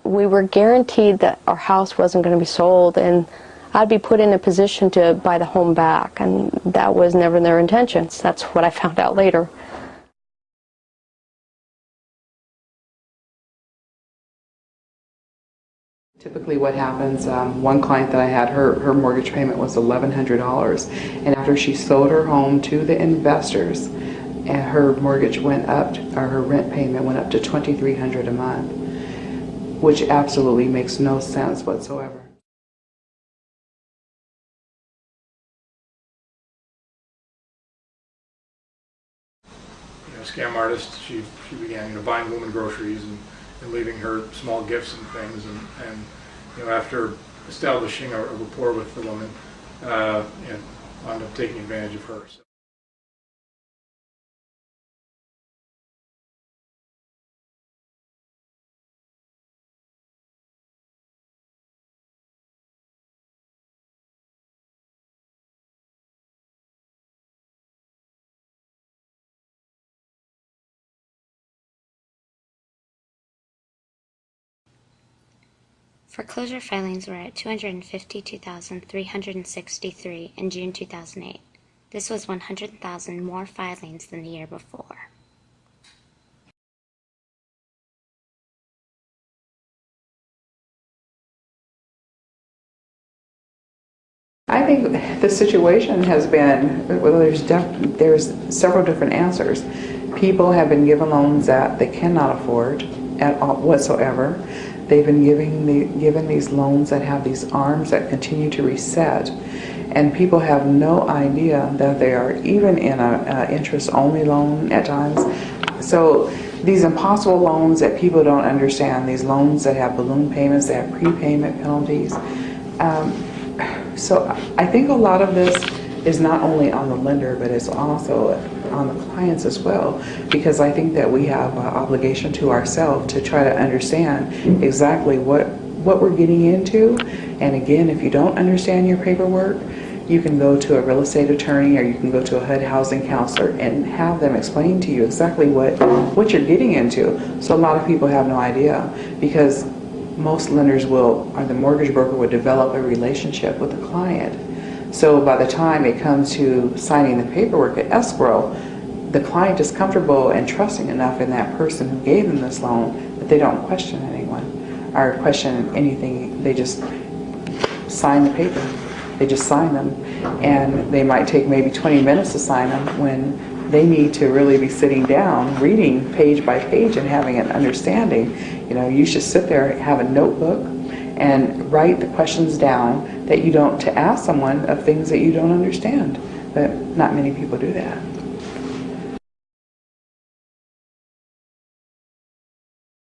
we were guaranteed that our house wasn't going to be sold, and I'd be put in a position to buy the home back, and that was never their intentions. That's what I found out later. Typically what happens, one client that I had, her mortgage payment was $1,100, and after she sold her home to the investors, and her mortgage went up, or her rent payment went up to $2,300 a month, which absolutely makes no sense whatsoever. Scam artist, she began buying woman groceries and leaving her small gifts and things, and after establishing a rapport with the woman, wound up taking advantage of her. Foreclosure filings were at 252,363 in June 2008. This was 100,000 more filings than the year before. I think the situation has been, well, there's several different answers. People have been given loans that they cannot afford at all whatsoever. They've been given these loans that have these arms that continue to reset, and people have no idea that they are even in an interest-only loan at times. So these impossible loans that people don't understand, these loans that have balloon payments, that have prepayment penalties. So I think a lot of this is not only on the lender, but it's also on the clients as well, because I think that we have an obligation to ourselves to try to understand exactly what we're getting into. And again, if you don't understand your paperwork, you can go to a real estate attorney, or you can go to a HUD housing counselor and have them explain to you exactly what you're getting into. So a lot of people have no idea, because most lenders will, or the mortgage broker would develop a relationship with the client. So by the time it comes to signing the paperwork at escrow, the client is comfortable and trusting enough in that person who gave them this loan that they don't question anyone or question anything. They just sign the paper. They just sign them, and they might take maybe 20 minutes to sign them when they need to really be sitting down, reading page by page and having an understanding. You should sit there, have a notebook, and write the questions down that you don't, to ask someone of things that you don't understand. But not many people do that.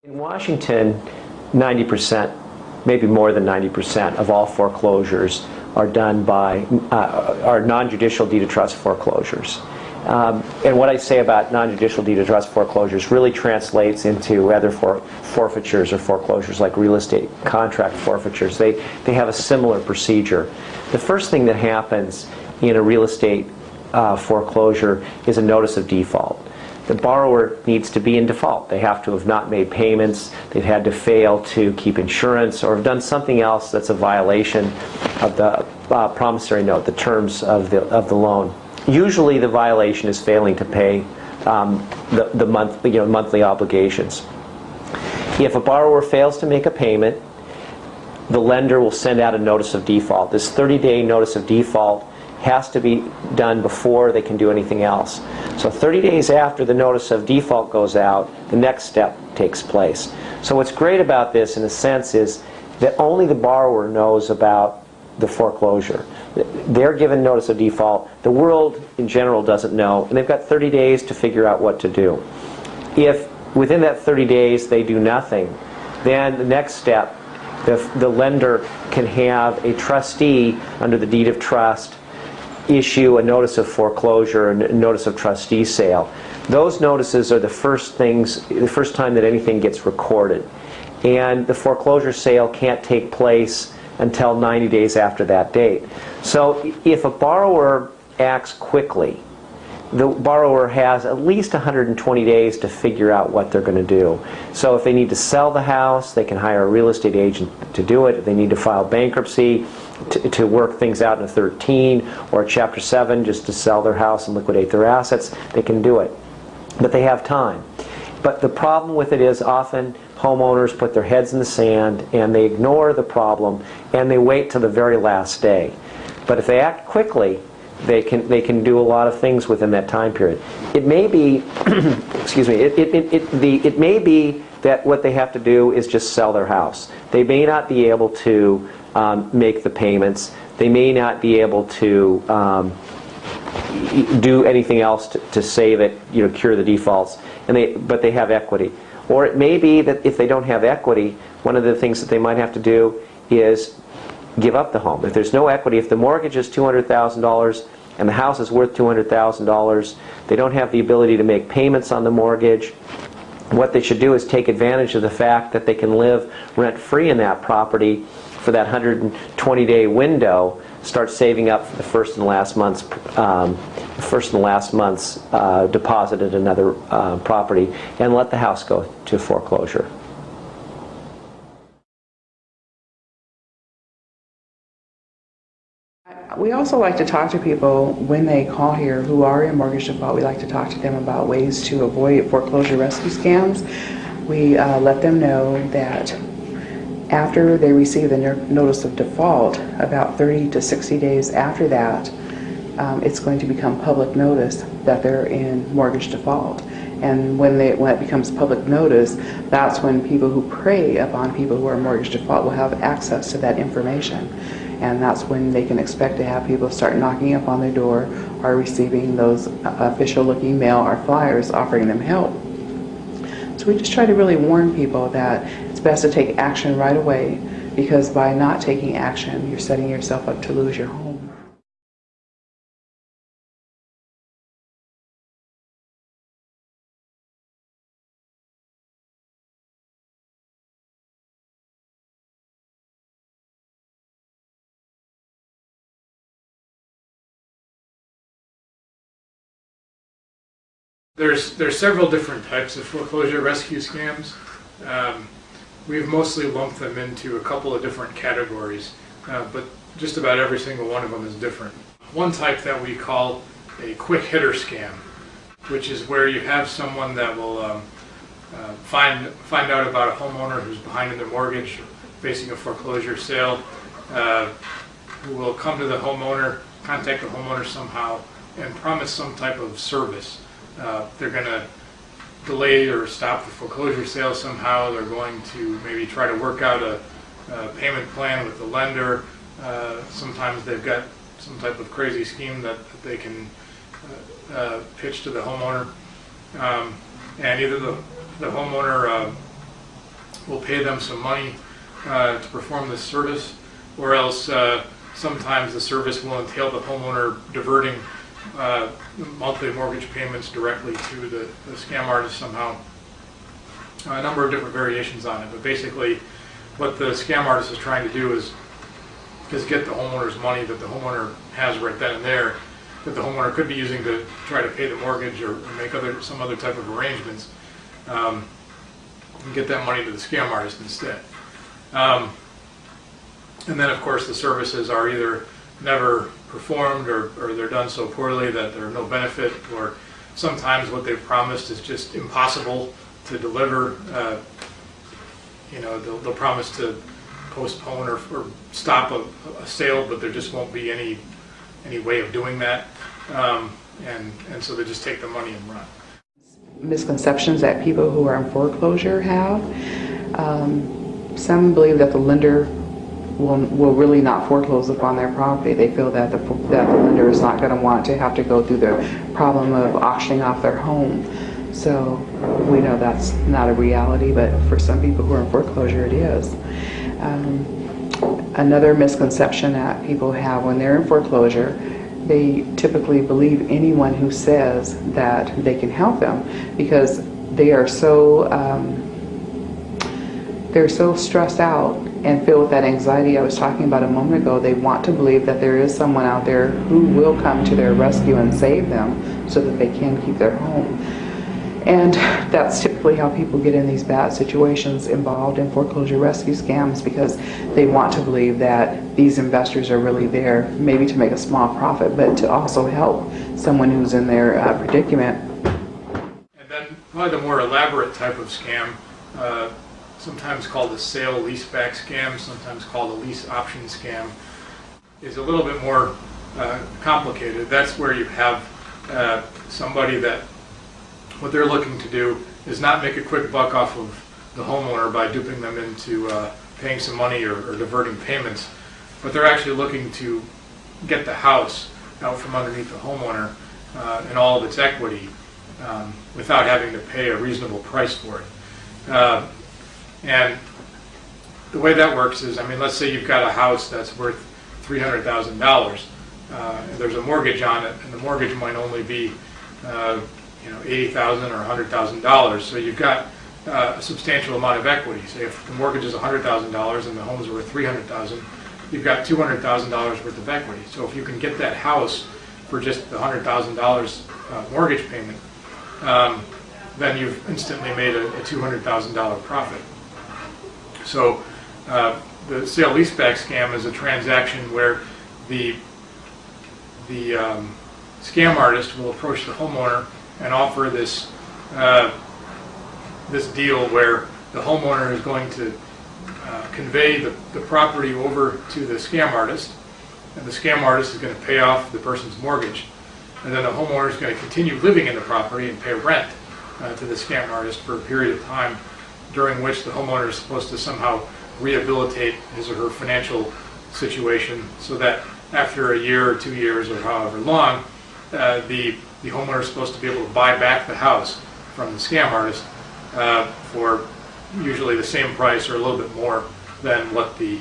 In Washington, 90%, maybe more than 90% of all foreclosures are done by, are non-judicial deed of trust foreclosures. And what I say about non-judicial deed of trust foreclosures really translates into whether for forfeitures or foreclosures like real estate contract forfeitures. They have a similar procedure. The first thing that happens in a real estate foreclosure is a notice of default. The borrower needs to be in default. They have to have not made payments, they've had to fail to keep insurance, or have done something else that's a violation of the promissory note, the terms of the loan. Usually the violation is failing to pay the monthly obligations. If a borrower fails to make a payment, the lender will send out a notice of default. This 30-day notice of default has to be done before they can do anything else. So 30 days after the notice of default goes out, the next step takes place. So what's great about this, in a sense, is that only the borrower knows about the foreclosure. They're given notice of default. The world in general doesn't know, and they've got 30 days to figure out what to do. If within that 30 days they do nothing, then the next step, the lender can have a trustee under the deed of trust issue a notice of foreclosure and a notice of trustee sale. Those notices are the first time that anything gets recorded. And the foreclosure sale can't take place until 90 days after that date. So if a borrower acts quickly, the borrower has at least 120 days to figure out what they're going to do. So if they need to sell the house, they can hire a real estate agent to do it. If they need to file bankruptcy to work things out in a 13 or a Chapter 7 just to sell their house and liquidate their assets, they can do it. But they have time. But the problem with it is often homeowners put their heads in the sand and they ignore the problem and they wait till the very last day. But if they act quickly, they can do a lot of things within that time period. It may be, excuse me, it may be that what they have to do is just sell their house. They may not be able to make the payments. They may not be able to do anything else to save it, cure the defaults, but they have equity. Or it may be that if they don't have equity, one of the things that they might have to do is give up the home. If there's no equity, if the mortgage is $200,000 and the house is worth $200,000, they don't have the ability to make payments on the mortgage, what they should do is take advantage of the fact that they can live rent-free in that property for that 120-day window, start saving up for the first and last month's deposit at another property, and let the house go to foreclosure. We also like to talk to people when they call here who are in mortgage default. We like to talk to them about ways to avoid foreclosure rescue scams. We let them know that after they receive the notice of default, about 30 to 60 days after that, it's going to become public notice that they're in mortgage default. And when it becomes public notice, that's when people who prey upon people who are in mortgage default will have access to that information. And that's when they can expect to have people start knocking up on their door or receiving those official-looking mail or flyers offering them help. So we just try to really warn people that it's best to take action right away, because by not taking action, you're setting yourself up to lose your home. There's several different types of foreclosure rescue scams. We've mostly lumped them into a couple of different categories, but just about every single one of them is different. One type that we call a quick hitter scam, which is where you have someone that will find out about a homeowner who's behind in their mortgage, facing a foreclosure sale, who will come to the homeowner, contact the homeowner somehow, and promise some type of service. They're going to delay or stop the foreclosure sale somehow. They're going to maybe try to work out a payment plan with the lender. Sometimes they've got some type of crazy scheme that they can pitch to the homeowner. And either the homeowner will pay them some money to perform this service, or else sometimes the service will entail the homeowner diverting monthly mortgage payments directly to the scam artist somehow. A number of different variations on it, but basically what the scam artist is trying to do is get the homeowner's money that the homeowner has right then and there, that the homeowner could be using to try to pay the mortgage or make some other type of arrangements, and get that money to the scam artist instead. And then of course the services are either never performed, or they're done so poorly that they're no benefit, or sometimes what they've promised is just impossible to deliver. They'll promise to postpone or stop a sale, but there just won't be any way of doing that, and so they just take the money and run. Misconceptions that people who are in foreclosure have. Some believe that the lender will really not foreclose upon their property. They feel that the lender is not going to want to have to go through the problem of auctioning off their home. So we know that's not a reality, but for some people who are in foreclosure, it is. Another misconception that people have when they're in foreclosure, they typically believe anyone who says that they can help them, because they are so they're so stressed out and filled with that anxiety I was talking about a moment ago. They want to believe that there is someone out there who will come to their rescue and save them so that they can keep their home. And that's typically how people get in these bad situations involved in foreclosure rescue scams, because they want to believe that these investors are really there, maybe to make a small profit, but to also help someone who's in their predicament. And then probably the more elaborate type of scam, sometimes called the sale leaseback scam, sometimes called the lease option scam, is a little bit more complicated. That's where you have somebody that what they're looking to do is not make a quick buck off of the homeowner by duping them into paying some money or diverting payments, but they're actually looking to get the house out from underneath the homeowner and all of its equity without having to pay a reasonable price for it. And the way that works is, I mean, let's say you've got a house that's worth $300,000, and there's a mortgage on it, and the mortgage might only be $80,000 or $100,000. So you've got a substantial amount of equity. Say if the mortgage is $100,000 and the home's worth $300,000, you've got $200,000 worth of equity. So if you can get that house for just the $100,000 mortgage payment, then you've instantly made a $200,000 profit. So the sale leaseback scam is a transaction where the scam artist will approach the homeowner and offer this this deal where the homeowner is going to convey the property over to the scam artist, and the scam artist is going to pay off the person's mortgage, and then the homeowner is going to continue living in the property and pay rent to the scam artist for a period of time, during which the homeowner is supposed to somehow rehabilitate his or her financial situation, so that after a year or 2 years or however long, the homeowner is supposed to be able to buy back the house from the scam artist for usually the same price or a little bit more than what the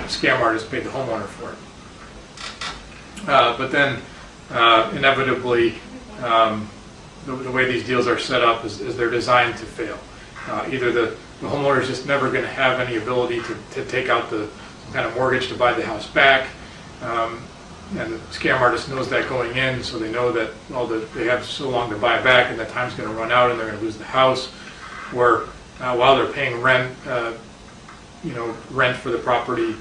scam artist paid the homeowner for it. But then inevitably, the way these deals are set up is they're designed to fail. Either the homeowner is just never going to have any ability to take out some kind of mortgage to buy the house back, and the scam artist knows that going in, so they know that they have so long to buy it back, and that time's going to run out, and they're going to lose the house. Or while they're paying rent, rent for the property,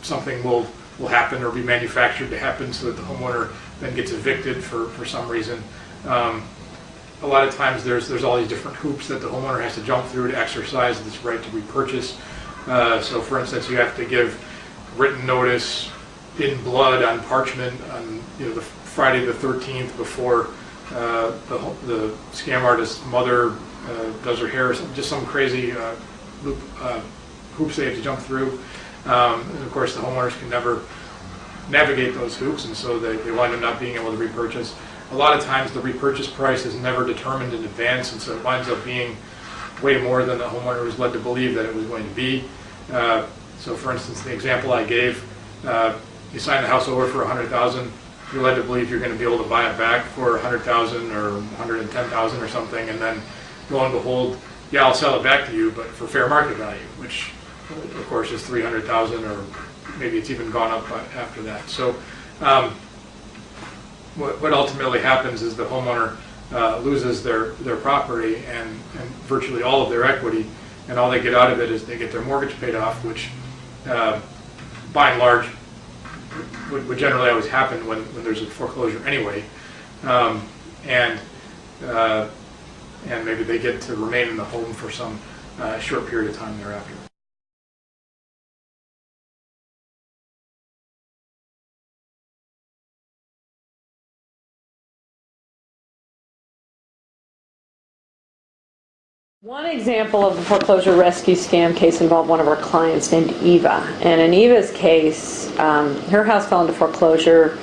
something will happen or be manufactured to happen, so that the homeowner then gets evicted for some reason. A lot of times there's all these different hoops that the homeowner has to jump through to exercise this right to repurchase. So for instance, you have to give written notice in blood on parchment on the Friday the 13th before the scam artist's mother does her hair, just some crazy hoops they have to jump through. And of course the homeowners can never navigate those hoops, and so they wind up not being able to repurchase. A lot of times the repurchase price is never determined in advance, and so it winds up being way more than the homeowner was led to believe that it was going to be. So for instance, the example I gave, you sign the house over for $100,000, you're led to believe you're going to be able to buy it back for $100,000 or $110,000 or something, and then lo and behold, yeah, I'll sell it back to you, but for fair market value, which of course is $300,000, or maybe it's even gone up after that. So what ultimately happens is the homeowner loses their property and virtually all of their equity, and all they get out of it is they get their mortgage paid off, which by and large would generally always happen when there's a foreclosure anyway, and maybe they get to remain in the home for some short period of time thereafter. One example of a foreclosure rescue scam case involved one of our clients named Eva. And in Eva's case, her house fell into foreclosure.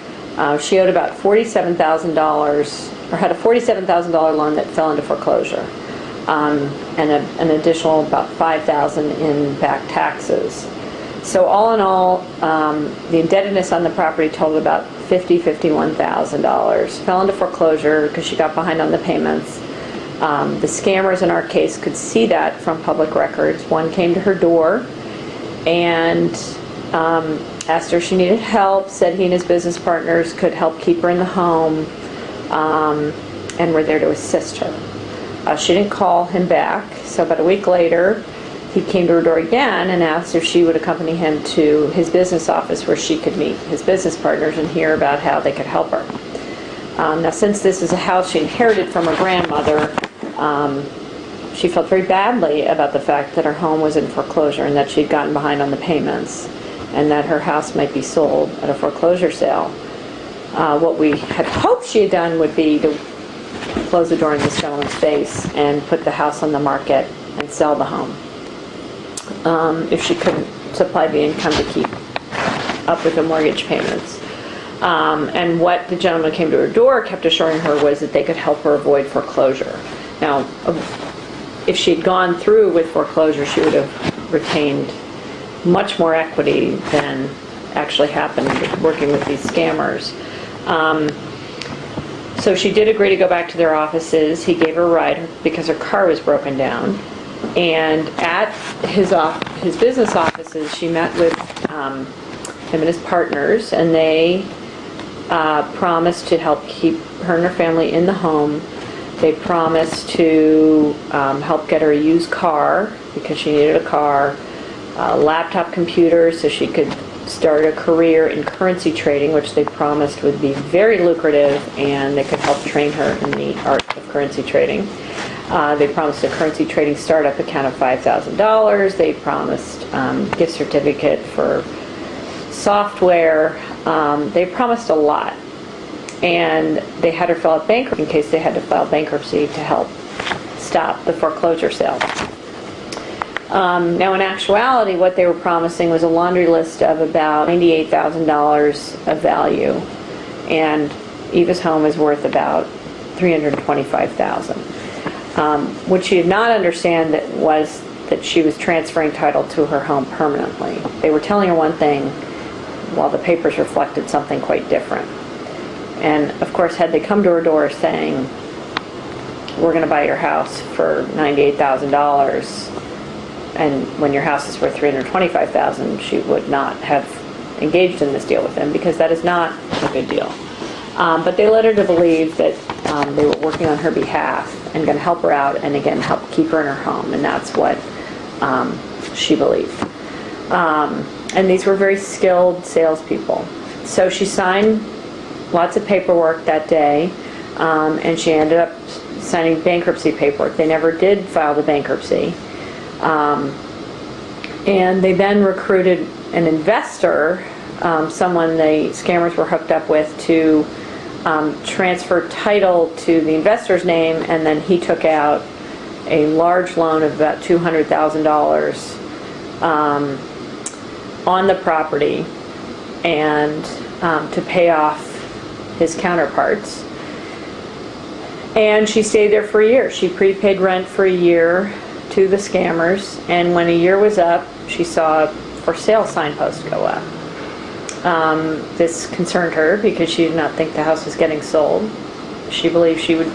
She owed about $47,000, or had a $47,000 loan that fell into foreclosure, and an additional about $5,000 in back taxes. So all in all, the indebtedness on the property totaled about $51,000. Fell into foreclosure because she got behind on the payments. The scammers in our case could see that from public records. One came to her door and asked her if she needed help, said he and his business partners could help keep her in the home, and were there to assist her. She didn't call him back, so about a week later, he came to her door again and asked if she would accompany him to his business office where she could meet his business partners and hear about how they could help her. Now, since this is a house she inherited from her grandmother, she felt very badly about the fact that her home was in foreclosure and that she'd gotten behind on the payments and that her house might be sold at a foreclosure sale. What we had hoped she had done would be to close the door in this gentleman's face and put the house on the market and sell the home if she couldn't supply the income to keep up with the mortgage payments. And what the gentleman came to her door kept assuring her was that they could help her avoid foreclosure. Now, if she'd gone through with foreclosure, she would have retained much more equity than actually happened working with these scammers. So she did agree to go back to their offices. He gave her a ride because her car was broken down. And at his business offices, she met with him and his partners, and they promised to help keep her and her family in the home. They promised to help get her a used car because she needed a car, a laptop computer so she could start a career in currency trading, which they promised would be very lucrative, and they could help train her in the art of currency trading. They promised a currency trading startup account of $5,000. They promised gift certificate for software. They promised a lot. And they had her fill out bankruptcy in case they had to file bankruptcy to help stop the foreclosure sale. Now, in actuality, what they were promising was a laundry list of about $98,000 of value, and Eva's home is worth about $325,000. What she did not understand was that she was transferring title to her home permanently. They were telling her one thing while the papers reflected something quite different. And of course, had they come to her door saying, "We're going to buy your house for $98,000," and when your house is worth $325,000, she would not have engaged in this deal with them, because that is not a good deal. But they led her to believe that they were working on her behalf and going to help her out and again help keep her in her home, and that's what she believed. And these were very skilled salespeople. So she signed lots of paperwork that day, and she ended up signing bankruptcy paperwork. They never did file the bankruptcy. And they then recruited an investor, someone the scammers were hooked up with, to transfer title to the investor's name, and then he took out a large loan of about $200,000 on the property and to pay off his counterparts. And she stayed there for a year. She prepaid rent for a year to the scammers, and when a year was up, she saw a for sale signpost go up. This concerned her because she did not think the house was getting sold. She believed she would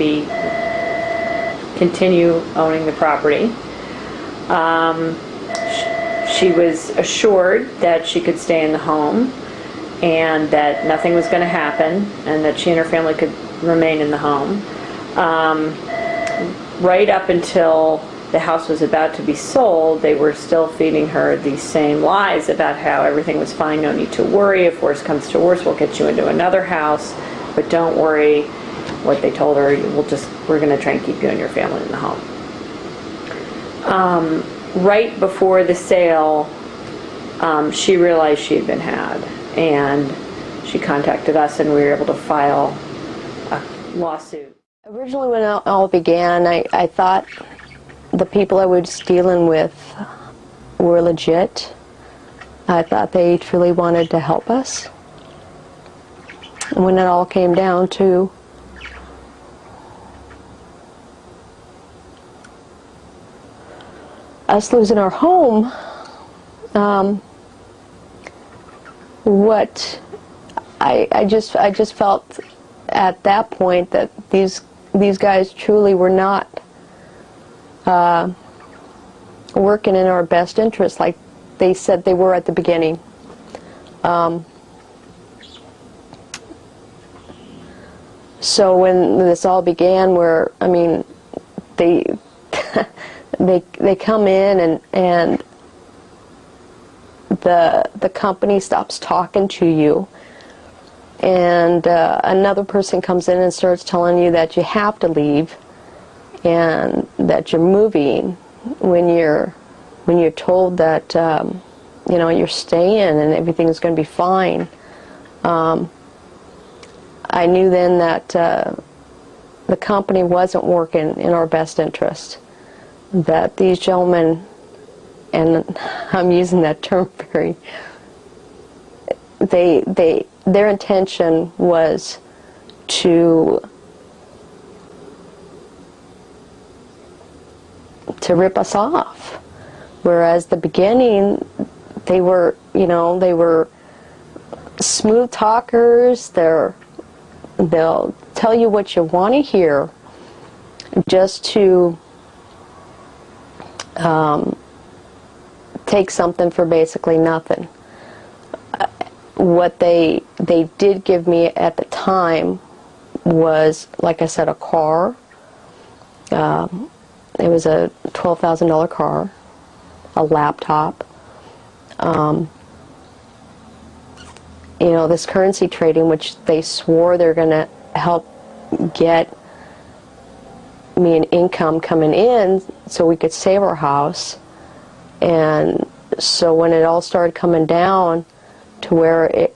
continue owning the property. She was assured that she could stay in the home and that nothing was going to happen and that she and her family could remain in the home. Right up until the house was about to be sold, they were still feeding her these same lies about how everything was fine, no need to worry, if worse comes to worse, we'll get you into another house, but don't worry. What they told her, we're going to try and keep you and your family in the home. Right before the sale, she realized she had been had, and she contacted us, and we were able to file a lawsuit. Originally, when it all began, I thought the people I was dealing with were legit. I thought they truly wanted to help us. And when it all came down to us losing our home, I just felt at that point that these guys truly were not working in our best interest, like they said they were at the beginning. So when this all began, where I mean, they they come in and the company stops talking to you, and another person comes in and starts telling you that you have to leave and that you're moving when you're told that you know, you're staying and everything's going to be fine. I knew then that the company wasn't working in our best interest, that these gentlemen, and I'm using that term very, their intention was to rip us off. Whereas the beginning, they were, you know, they were smooth talkers. They'll tell you what you want to hear, just to take something for basically nothing. What they did give me at the time was, like I said, a car. It was a $12,000 car, a laptop. You know, this currency trading, which they swore they're going to help get me an income coming in so we could save our house. And so when it all started coming down to where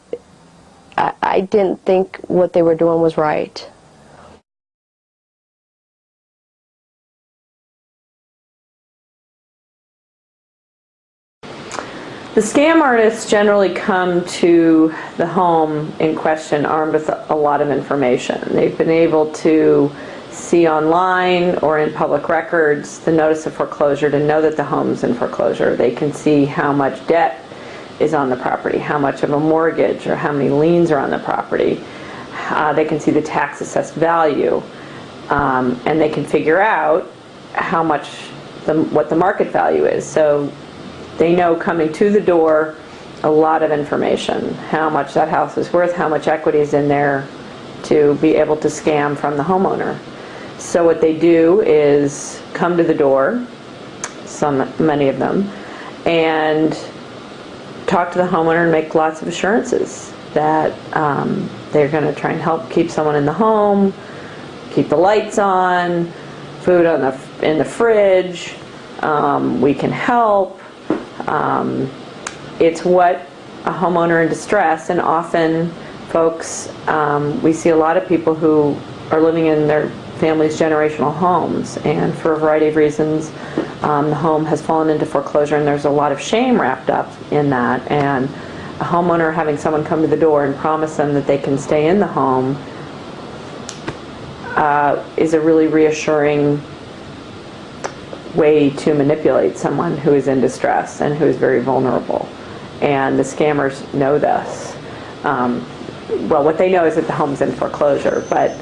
I didn't think what they were doing was right. The scam artists generally come to the home in question armed with a lot of information. They've been able to see online or in public records the notice of foreclosure to know that the home's in foreclosure. They can see how much debt is on the property, how much of a mortgage or how many liens are on the property. They can see the tax assessed value, and they can figure out how much what the market value is. So they know coming to the door a lot of information, how much that house is worth, how much equity is in there, to be able to scam from the homeowner. So what they do is come to the door, many of them, and talk to the homeowner and make lots of assurances that they're going to try and help keep someone in the home, keep the lights on, food in the fridge, we can help. It's what a homeowner in distress, and often folks, we see a lot of people who are living in their family's generational homes, and for a variety of reasons the home has fallen into foreclosure, and there's a lot of shame wrapped up in that. And a homeowner having someone come to the door and promise them that they can stay in the home is a really reassuring way to manipulate someone who is in distress and who is very vulnerable. And the scammers know this. Well, what they know is that the home's in foreclosure, but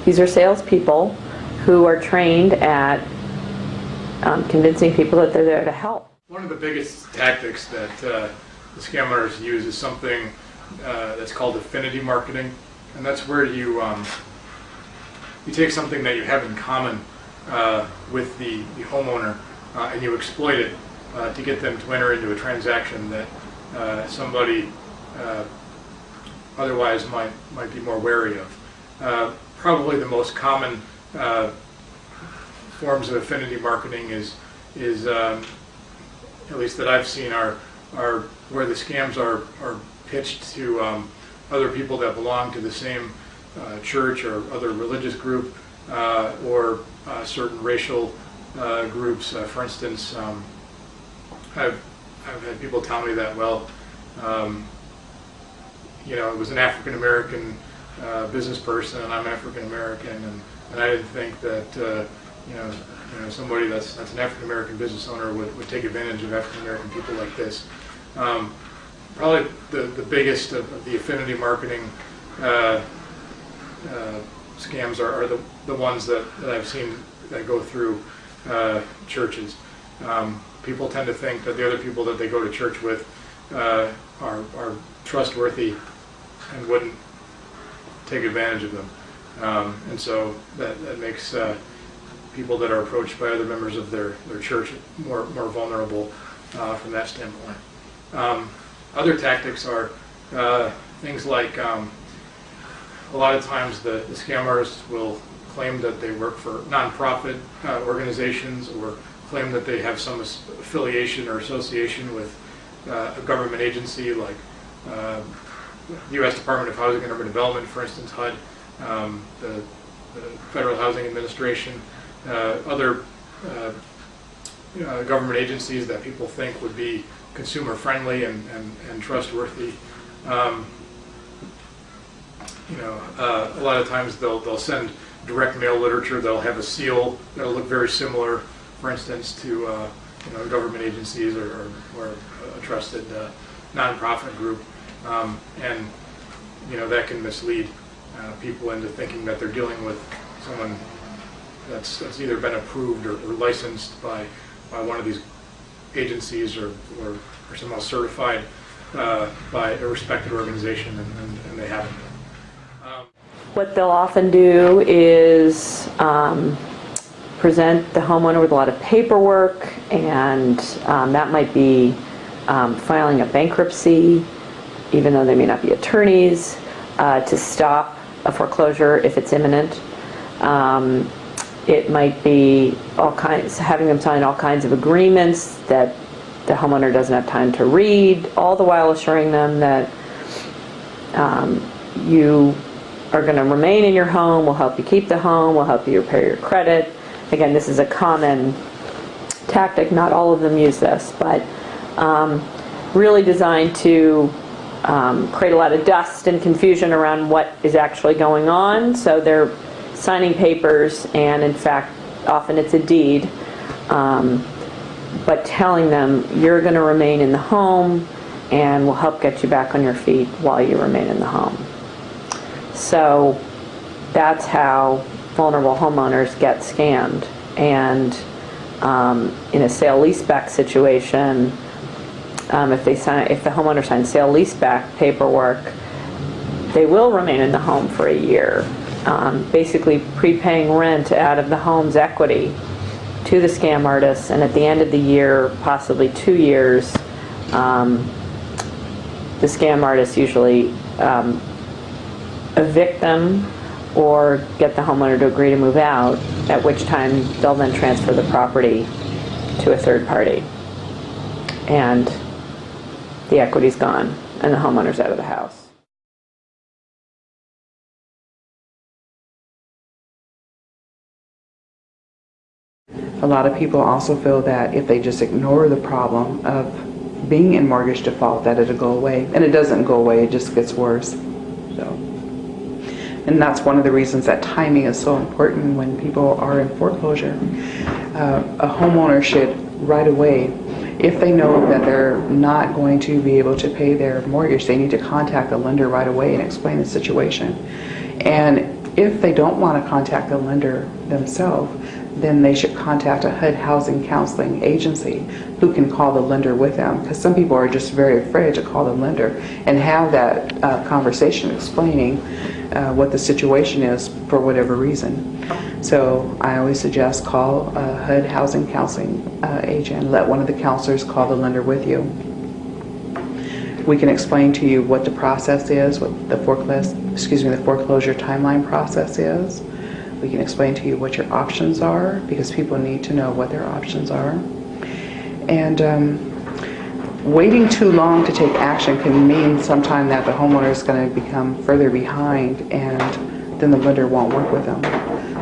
these are salespeople who are trained at convincing people that they're there to help. One of the biggest tactics that the scammers use is something that's called affinity marketing, and that's where you take something that you have in common with the homeowner and you exploit it to get them to enter into a transaction that somebody otherwise might be more wary of. Probably the most common forms of affinity marketing is at least that I've seen, are where the scams are pitched to other people that belong to the same church or other religious group, or certain racial groups. For instance, I've had people tell me that, well, you know, it was an African American business person, and I'm African American, and I didn't think that you know somebody that's an African American business owner would take advantage of African American people like this. Probably the biggest of the affinity marketing scams are the ones that I've seen that go through churches. People tend to think that the other people that they go to church with are trustworthy and wouldn't take advantage of them. And so that makes people that are approached by other members of their church more vulnerable from that standpoint. Other tactics are things like a lot of times the scam artists will claim that they work for nonprofit organizations, or claim that they have some affiliation or association with a government agency like the U.S. Department of Housing and Urban Development, for instance, HUD, the Federal Housing Administration, other government agencies that people think would be consumer friendly and trustworthy. A lot of times they'll send direct mail literature. They'll have a seal that'll look very similar, for instance, to government agencies or a trusted nonprofit group, and that can mislead people into thinking that they're dealing with someone that's either been approved or licensed by one of these agencies or somehow certified by a respected organization, and they haven't. What they'll often do is present the homeowner with a lot of paperwork, and that might be filing a bankruptcy, even though they may not be attorneys, to stop a foreclosure if it's imminent. It might be having them sign all kinds of agreements that the homeowner doesn't have time to read, all the while assuring them that you are going to remain in your home, we'll help you keep the home, we'll help you repair your credit. Again, this is a common tactic. Not all of them use this, but really designed to create a lot of dust and confusion around what is actually going on. So they're signing papers, and in fact, often it's a deed, but telling them you're going to remain in the home and we'll help get you back on your feet while you remain in the home. So that's how vulnerable homeowners get scammed. And in a sale-leaseback situation, if the homeowner signs sale-leaseback paperwork, they will remain in the home for a year, basically prepaying rent out of the home's equity to the scam artists, and at the end of the year, possibly 2 years, the scam artists usually evict them or get the homeowner to agree to move out, at which time they'll then transfer the property to a third party. And the equity's gone and the homeowner's out of the house. A lot of people also feel that if they just ignore the problem of being in mortgage default, that it'll go away. And it doesn't go away, it just gets worse. And that's one of the reasons that timing is so important when people are in foreclosure. A homeowner should right away, if they know that they're not going to be able to pay their mortgage, they need to contact the lender right away and explain the situation. And if they don't want to contact the lender themselves, then they should contact a HUD housing counseling agency who can call the lender with them, because some people are just very afraid to call the lender and have that conversation explaining what the situation is for whatever reason. So I always suggest call a HUD housing counseling agent, let one of the counselors call the lender with you. We can explain to you what the process is, what the foreclosure timeline process is. We can explain to you what your options are, because people need to know what their options are. And waiting too long to take action can mean sometime that the homeowner is going to become further behind, and then the lender won't work with them.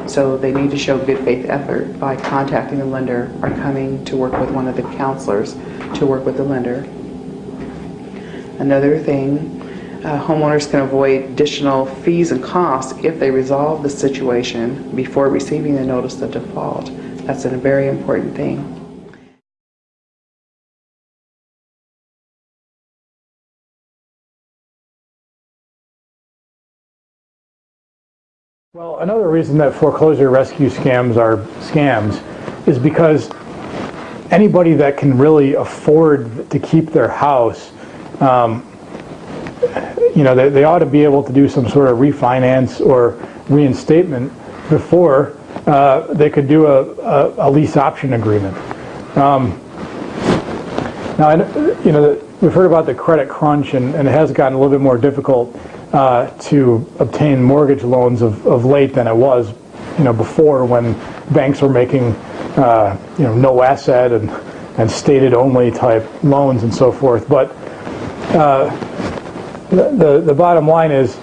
So they need to show good faith effort by contacting the lender or coming to work with one of the counselors to work with the lender. Another thing, homeowners can avoid additional fees and costs if they resolve the situation before receiving the notice of default. That's a very important thing. Well, another reason that foreclosure rescue scams are scams is because anybody that can really afford to keep their house, they ought to be able to do some sort of refinance or reinstatement before they could do a lease option agreement. Now, we've heard about the credit crunch, and it has gotten a little bit more difficult to obtain mortgage loans of late than it was, before, when banks were making, no asset and stated only type loans and so forth. But the bottom line is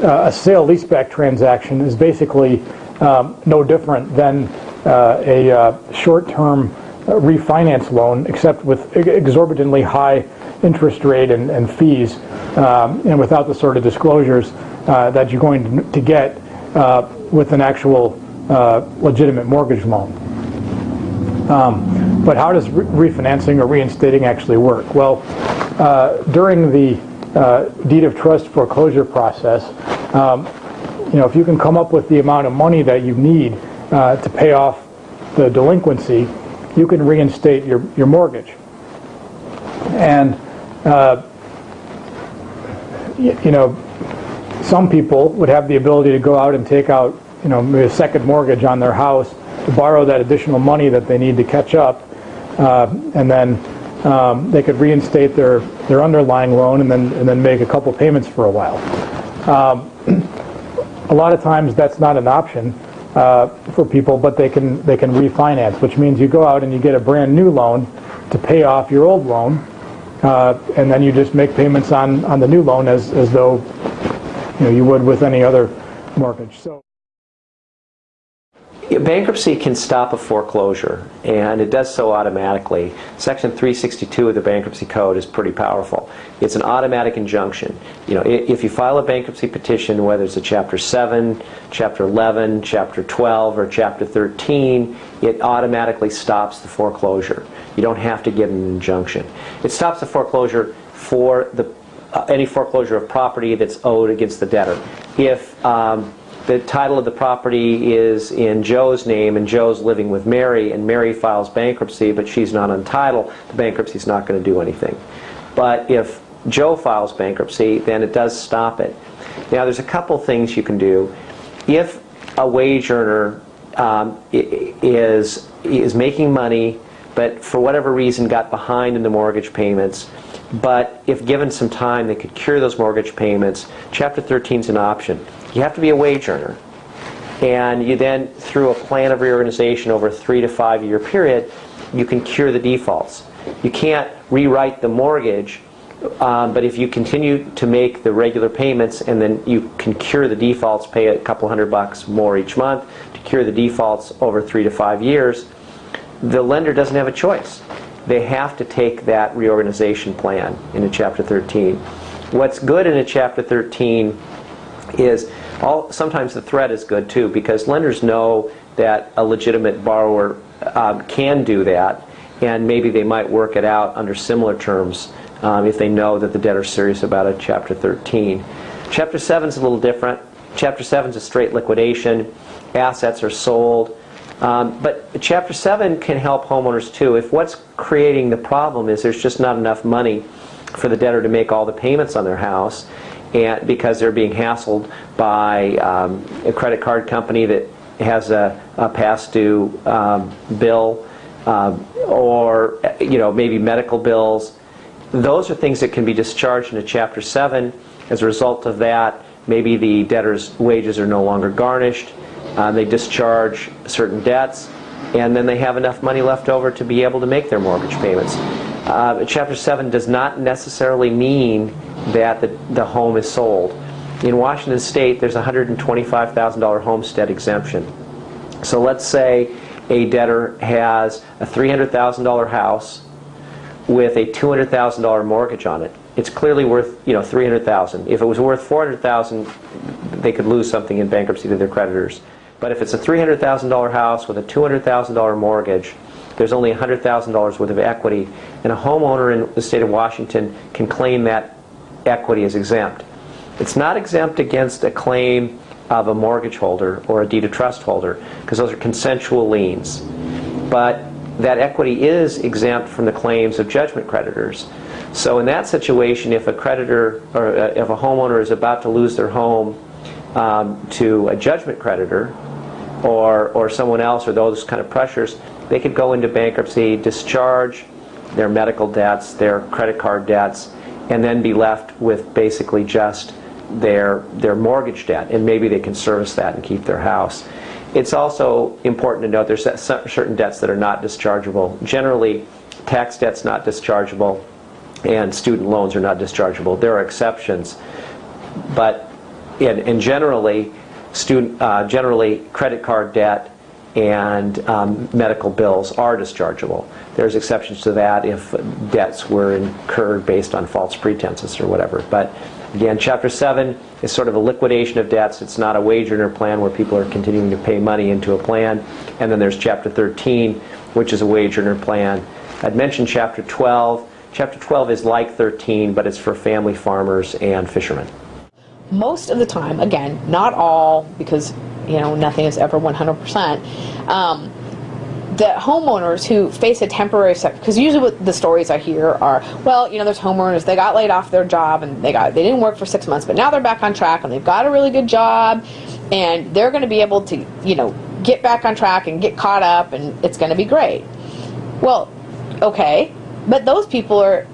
a sale leaseback transaction is basically no different than a short-term refinance loan, except with exorbitantly high interest rate and fees, and without the sort of disclosures that you're going to get with an actual legitimate mortgage loan. But how does refinancing or reinstating actually work? Well, during the deed of trust foreclosure process, if you can come up with the amount of money that you need to pay off the delinquency, you can reinstate your mortgage. And some people would have the ability to go out and take out maybe a second mortgage on their house to borrow that additional money that they need to catch up, and then they could reinstate their underlying loan and then make a couple payments for a while. A lot of times that's not an option for people, but they can refinance, which means you go out and you get a brand new loan to pay off your old loan, and then you just make payments on the new loan as though you would with any other mortgage. So bankruptcy can stop a foreclosure, and it does so automatically. Section 362 of the Bankruptcy Code is pretty powerful. It's an automatic injunction. If you file a bankruptcy petition, whether it's a Chapter 7, Chapter 11, Chapter 12, or Chapter 13, it automatically stops the foreclosure. You don't have to get an injunction. It stops the foreclosure for any foreclosure of property that's owed against the debtor. If the title of the property is in Joe's name and Joe's living with Mary, and Mary files bankruptcy but she's not on title, the bankruptcy is not going to do anything. But if Joe files bankruptcy, then it does stop it. Now, there's a couple things you can do. If a wage earner is making money but for whatever reason got behind in the mortgage payments, but if given some time they could cure those mortgage payments, Chapter 13 is an option. You have to be a wage earner, and you then, through a plan of reorganization over a 3 to 5 year period, you can cure the defaults. You can't rewrite the mortgage, but if you continue to make the regular payments and then you can cure the defaults, pay a couple $100 more each month to cure the defaults over 3 to 5 years, the lender doesn't have a choice. They have to take that reorganization plan in a Chapter 13. What's good in a Chapter 13 is sometimes the threat is good too, because lenders know that a legitimate borrower can do that, and maybe they might work it out under similar terms if they know that the debtor's serious about a Chapter 13. Chapter 7 is a little different. Chapter 7 is a straight liquidation. Assets are sold. But Chapter 7 can help homeowners too. If what's creating the problem is there's just not enough money for the debtor to make all the payments on their house, and because they're being hassled by a credit card company that has a past due bill, or maybe medical bills, those are things that can be discharged into Chapter 7. As a result of that, maybe the debtor's wages are no longer garnished. They discharge certain debts, and then they have enough money left over to be able to make their mortgage payments. Chapter 7 does not necessarily mean that the home is sold. In Washington State, there's a $125,000 homestead exemption. So let's say a debtor has a $300,000 house with a $200,000 mortgage on it. It's clearly worth $300,000. If it was worth $400,000, they could lose something in bankruptcy to their creditors. But if it's a $300,000 house with a $200,000 mortgage, there's only $100,000 worth of equity, and a homeowner in the state of Washington can claim that equity as exempt. It's not exempt against a claim of a mortgage holder or a deed of trust holder, because those are consensual liens. But that equity is exempt from the claims of judgment creditors. So in that situation, if a creditor or if a homeowner is about to lose their home to a judgment creditor or someone else, or those kind of pressures, they could go into bankruptcy, discharge their medical debts, their credit card debts, and then be left with basically just their mortgage debt, and maybe they can service that and keep their house. It's also important to note there's certain debts that are not dischargeable. Generally, tax debt's not dischargeable, and student loans are not dischargeable. There are exceptions, but generally, generally credit card debt and medical bills are dischargeable. There's exceptions to that if debts were incurred based on false pretenses or whatever. But again, Chapter 7 is sort of a liquidation of debts. It's not a wage earner plan where people are continuing to pay money into a plan. And then there's Chapter 13, which is a wage earner plan. I'd mentioned Chapter 12. Chapter 12 is like 13, but it's for family farmers and fishermen. Most of the time, again, not all, because nothing is ever 100%, the homeowners who face a temporary setback, because usually what the stories I hear are, well, there's homeowners, they got laid off their job and they didn't work for 6 months, but now they're back on track and they've got a really good job and they're going to be able to, get back on track and get caught up and it's going to be great. Well, okay, but those people are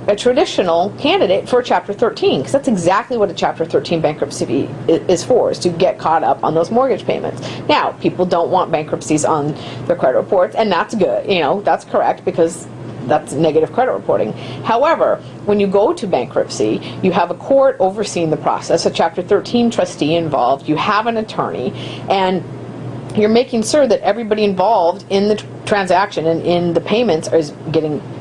a traditional candidate for Chapter 13, because that's exactly what a Chapter 13 bankruptcy is for, is to get caught up on those mortgage payments. Now, people don't want bankruptcies on their credit reports, and that's good, that's correct, because that's negative credit reporting. However, when you go to bankruptcy, you have a court overseeing the process, a Chapter 13 trustee involved, you have an attorney, and you're making sure that everybody involved in the transaction and in the payments is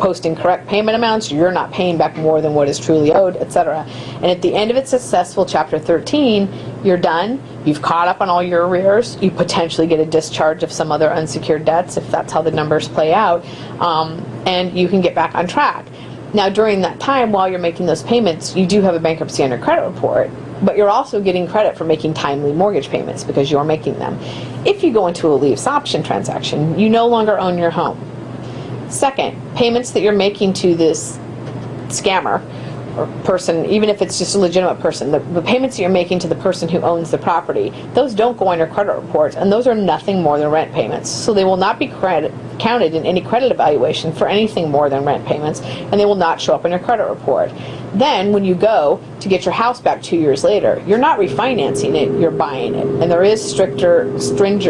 posting correct payment amounts, you're not paying back more than what is truly owed, etc. And at the end of a successful Chapter 13, you're done, you've caught up on all your arrears, you potentially get a discharge of some other unsecured debts if that's how the numbers play out, and you can get back on track. Now, during that time, while you're making those payments, you do have a bankruptcy on your credit report, but you're also getting credit for making timely mortgage payments because you're making them. If you go into a lease option transaction, you no longer own your home. Second, payments that you're making to this scammer or person, even if it's just a legitimate person, the payments that you're making to the person who owns the property, those don't go on your credit report, and those are nothing more than rent payments. So they will not be counted in any credit evaluation for anything more than rent payments, and they will not show up in your credit report. Then when you go to get your house back 2 years later, you're not refinancing it, you're buying it. And there is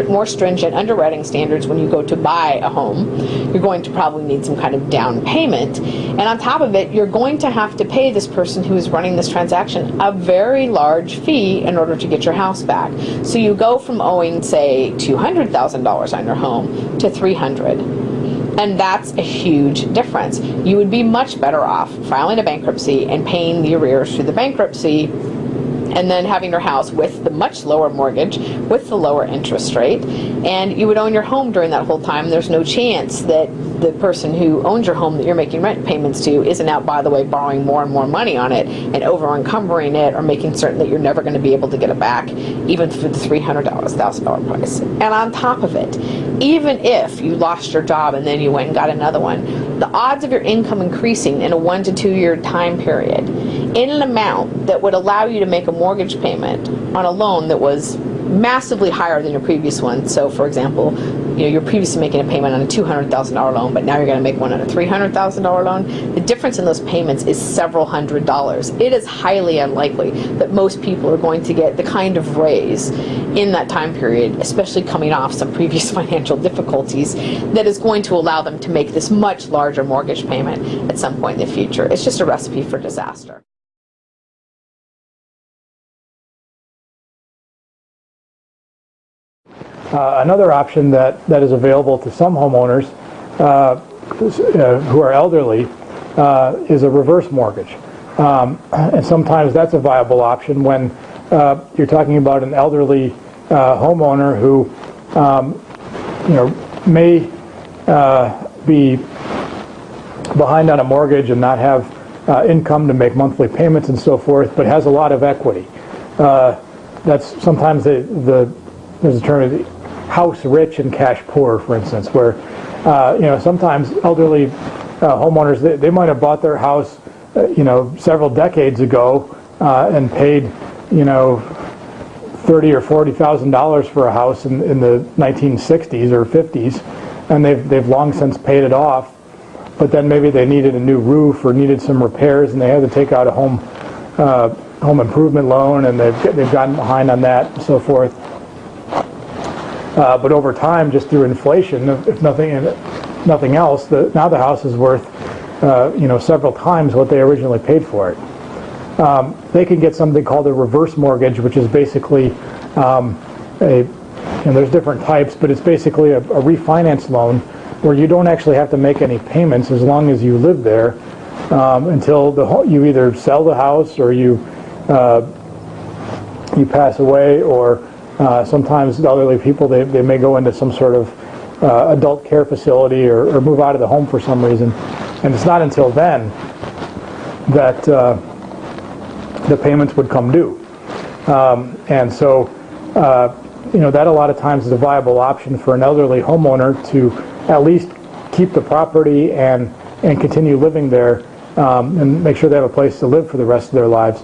more stringent underwriting standards when you go to buy a home. You're going to probably need some kind of down payment. And on top of it, you're going to have to pay this person who is running this transaction a very large fee in order to get your house back. So you go from owing, say, $200,000 on your home to $300,000. And that's a huge difference. You would be much better off filing a bankruptcy and paying the arrears through the bankruptcy, and then having your house with the much lower mortgage, with the lower interest rate, and you would own your home during that whole time. There's no chance that the person who owns your home that you're making rent payments to isn't out, by the way, borrowing more and more money on it and over-encumbering it, or making certain that you're never going to be able to get it back, even for the $300,000 price. And on top of it, even if you lost your job and then you went and got another one, the odds of your income increasing in a 1 to 2 year time period in an amount that would allow you to make a mortgage payment on a loan that was massively higher than your previous one. So for example, you're previously making a payment on a $200,000 loan, but now you're going to make one on a $300,000 loan. The difference in those payments is several $100s. It is highly unlikely that most people are going to get the kind of raise in that time period, especially coming off some previous financial difficulties, that is going to allow them to make this much larger mortgage payment at some point in the future. It's just a recipe for disaster. Another option that is available to some homeowners who are elderly is a reverse mortgage. And sometimes that's a viable option when you're talking about an elderly homeowner who may be behind on a mortgage and not have income to make monthly payments and so forth, but has a lot of equity. that's sometimes there's a term of house rich and cash poor, for instance, where sometimes elderly homeowners, they might have bought their house several decades ago and paid $30,000 or $40,000 for a house in the 1960s or 50s, and they've long since paid it off. But then maybe they needed a new roof or needed some repairs, and they had to take out a home improvement loan, and they've gotten behind on that and so forth. But over time, just through inflation, if nothing else, now the house is worth several times what they originally paid for it. They can get something called a reverse mortgage, which is basically there's different types, but it's basically a refinance loan where you don't actually have to make any payments as long as you live there until you either sell the house or you pass away, or sometimes elderly people, they may go into some sort of adult care facility or move out of the home for some reason. And it's not until then that the payments would come due. And so, that a lot of times is a viable option for an elderly homeowner to at least keep the property and continue living there and make sure they have a place to live for the rest of their lives,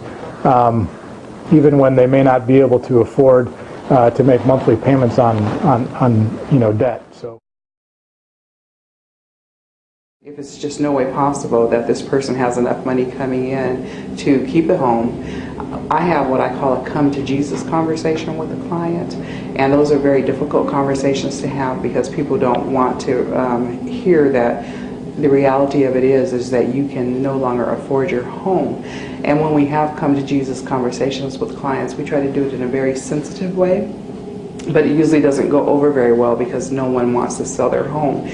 even when they may not be able to afford to make monthly payments on debt. So, if it's just no way possible that this person has enough money coming in to keep the home, I have what I call a come to Jesus conversation with the client, and those are very difficult conversations to have because people don't want to hear that the reality of it is that you can no longer afford your home. And when we have come to Jesus conversations with clients, we try to do it in a very sensitive way, but it usually doesn't go over very well because no one wants to sell their home.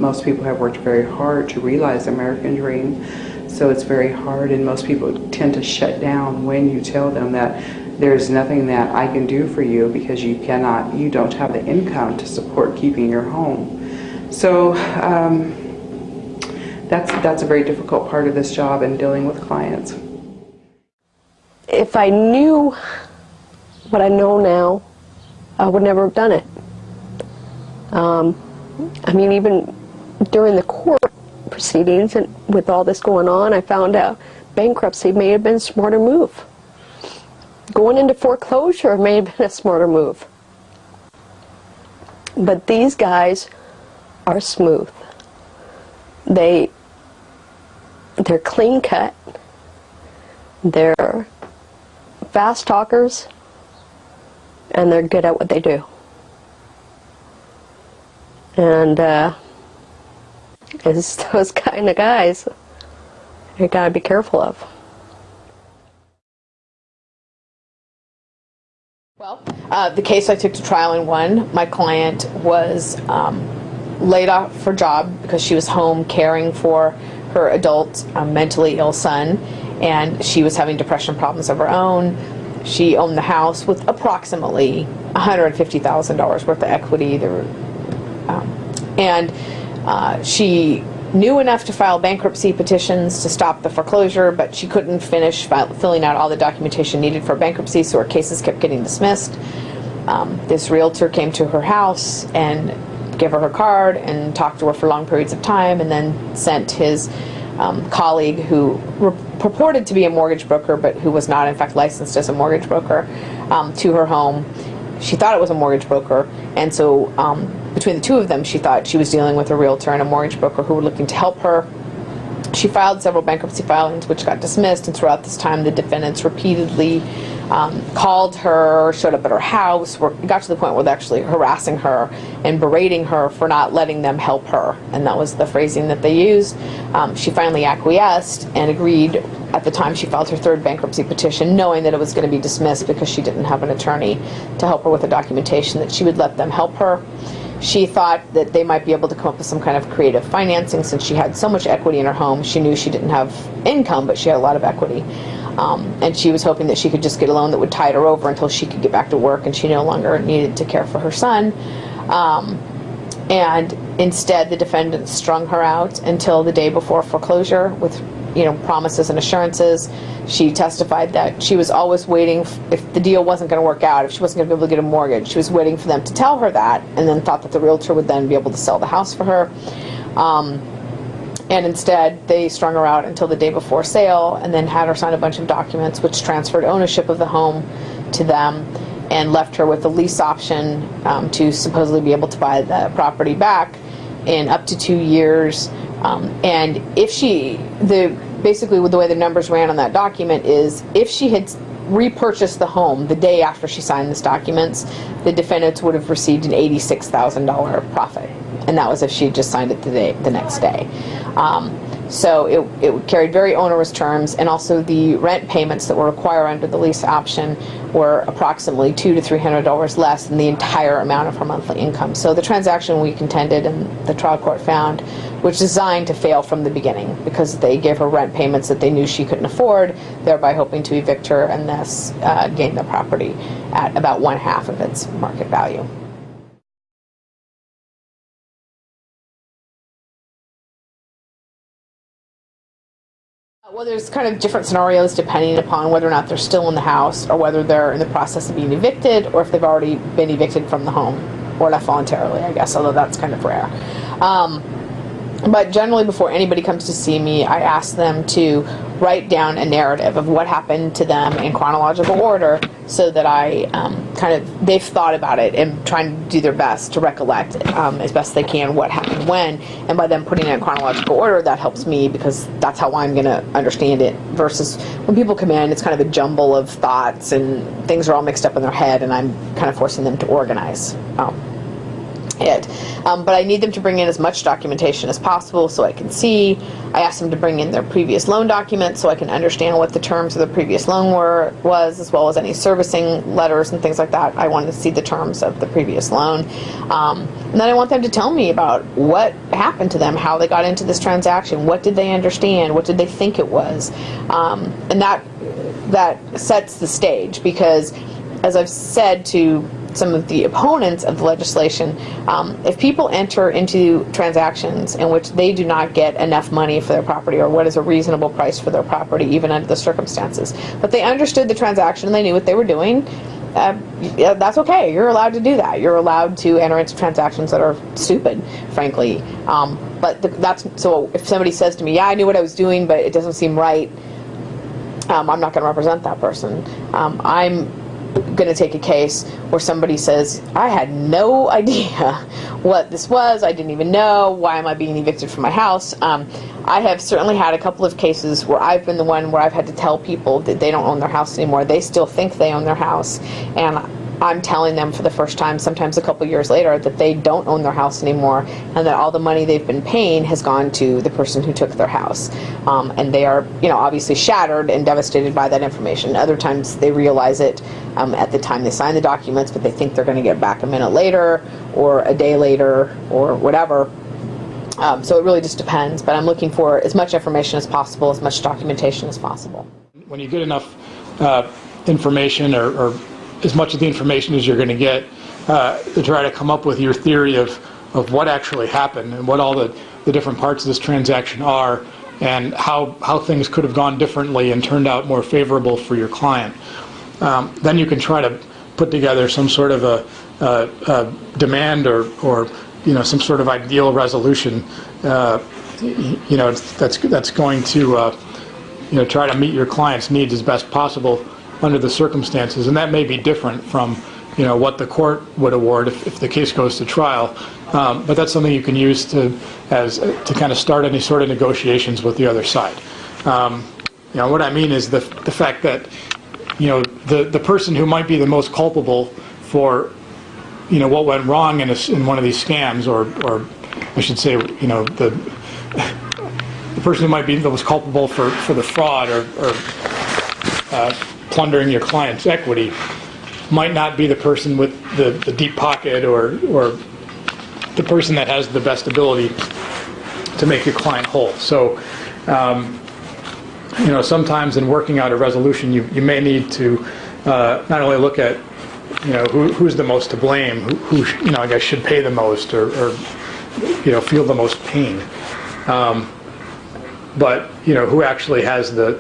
Most people have worked very hard to realize the American dream, so it's very hard, and most people tend to shut down when you tell them that there's nothing that I can do for you because you don't have the income to support keeping your home. So that's a very difficult part of this job in dealing with clients. If I knew what I know now, I would never have done it. Even during the court proceedings and with all this going on, I found out bankruptcy may have been a smarter move. Going into foreclosure may have been a smarter move. But these guys are smooth. They're clean cut. They're fast talkers. And they're good at what they do. And it's those kind of guys you gotta be careful of. Well, the case I took to trial and won, my client was laid off her job because she was home caring for her adult mentally ill son, and she was having depression problems of her own. She owned the house with approximately $150,000 worth of equity. She knew enough to file bankruptcy petitions to stop the foreclosure, but she couldn't finish filling out all the documentation needed for bankruptcy, so her cases kept getting dismissed. This realtor came to her house and gave her card and talked to her for long periods of time, and then sent his colleague, who purported to be a mortgage broker but who was not in fact licensed as a mortgage broker, to her home. She thought it was a mortgage broker, and so between the two of them, she thought she was dealing with a realtor and a mortgage broker who were looking to help her. She filed several bankruptcy filings which got dismissed, and throughout this time the defendants repeatedly called her, showed up at her house, got to the point where they're actually harassing her and berating her for not letting them help her, and that was the phrasing that they used. She finally acquiesced and agreed at the time she filed her third bankruptcy petition, knowing that it was going to be dismissed because she didn't have an attorney to help her with the documentation, that she would let them help her. She thought that they might be able to come up with some kind of creative financing since she had so much equity in her home. She knew she didn't have income, but she had a lot of equity. And she was hoping that she could just get a loan that would tide her over until she could get back to work and she no longer needed to care for her son. And instead, the defendants strung her out until the day before foreclosure with promises and assurances. She testified that she was always waiting, if the deal wasn't going to work out, if she wasn't going to be able to get a mortgage, she was waiting for them to tell her that, and then thought that the realtor would then be able to sell the house for her. And instead, they strung her out until the day before sale, and then had her sign a bunch of documents which transferred ownership of the home to them, and left her with a lease option to supposedly be able to buy the property back in up to 2 years. And if basically the way the numbers ran on that document is, if she had repurchased the home the day after she signed these documents, the defendants would have received an $86,000 profit. And that was if she had just signed it the next day. So it carried very onerous terms, and also the rent payments that were required under the lease option were approximately $200 to $300 less than the entire amount of her monthly income. So the transaction, we contended, and the trial court found, was designed to fail from the beginning, because they gave her rent payments that they knew she couldn't afford, thereby hoping to evict her and thus gain the property at about 1/2 of its market value. Well, there's kind of different scenarios depending upon whether or not they're still in the house, or whether they're in the process of being evicted, or if they've already been evicted from the home, or left voluntarily, I guess, although that's kind of rare. But generally, before anybody comes to see me, I ask them to write down a narrative of what happened to them in chronological order, so that they've thought about it and trying to do their best to recollect as best they can what happened when. And by them putting it in chronological order, that helps me, because that's how I'm going to understand it, versus when people come in, it's kind of a jumble of thoughts and things are all mixed up in their head, and I'm kind of forcing them to organize it. But I need them to bring in as much documentation as possible so I can see. I asked them to bring in their previous loan documents so I can understand what the terms of the previous loan was, as well as any servicing letters and things like that. I wanted to see the terms of the previous loan. And then I want them to tell me about what happened to them, how they got into this transaction, what did they understand, what did they think it was. And that sets the stage, because as I've said to some of the opponents of the legislation, if people enter into transactions in which they do not get enough money for their property, or what is a reasonable price for their property, even under the circumstances, but they understood the transaction and they knew what they were doing, that's okay. You're allowed to do that. You're allowed to enter into transactions that are stupid, frankly. So if somebody says to me, yeah, I knew what I was doing, but it doesn't seem right, I'm not going to represent that person. I'm going to take a case where somebody says, I had no idea what this was, I didn't even know, why am I being evicted from my house? I have certainly had a couple of cases where I've been the one where I've had to tell people that they don't own their house anymore. They still think they own their house, and I'm telling them for the first time, sometimes a couple years later, that they don't own their house anymore, and that all the money they've been paying has gone to the person who took their house. And they are, obviously shattered and devastated by that information. Other times they realize it at the time they sign the documents, but they think they're going to get it back a minute later, or a day later, or whatever. So it really just depends, but I'm looking for as much information as possible, as much documentation as possible. When you get enough information, or as much of the information as you're going to get, to try to come up with your theory of what actually happened, and what all the different parts of this transaction are, and how things could have gone differently and turned out more favorable for your client. Then you can try to put together some sort of a demand, or some sort of ideal resolution, that's going to try to meet your client's needs as best possible under the circumstances. And that may be different from what the court would award if the case goes to trial, but that's something you can use to kind of start any sort of negotiations with the other side. What I mean is the fact that the person who might be the most culpable for what went wrong in one of these scams, or I should say, the person who might be the most culpable for the fraud, or plundering your client's equity, might not be the person with the deep pocket, or the person that has the best ability to make your client whole. So sometimes in working out a resolution, you may need to not only look at who's the most to blame, who I guess should pay the most, or feel the most pain. but who actually has the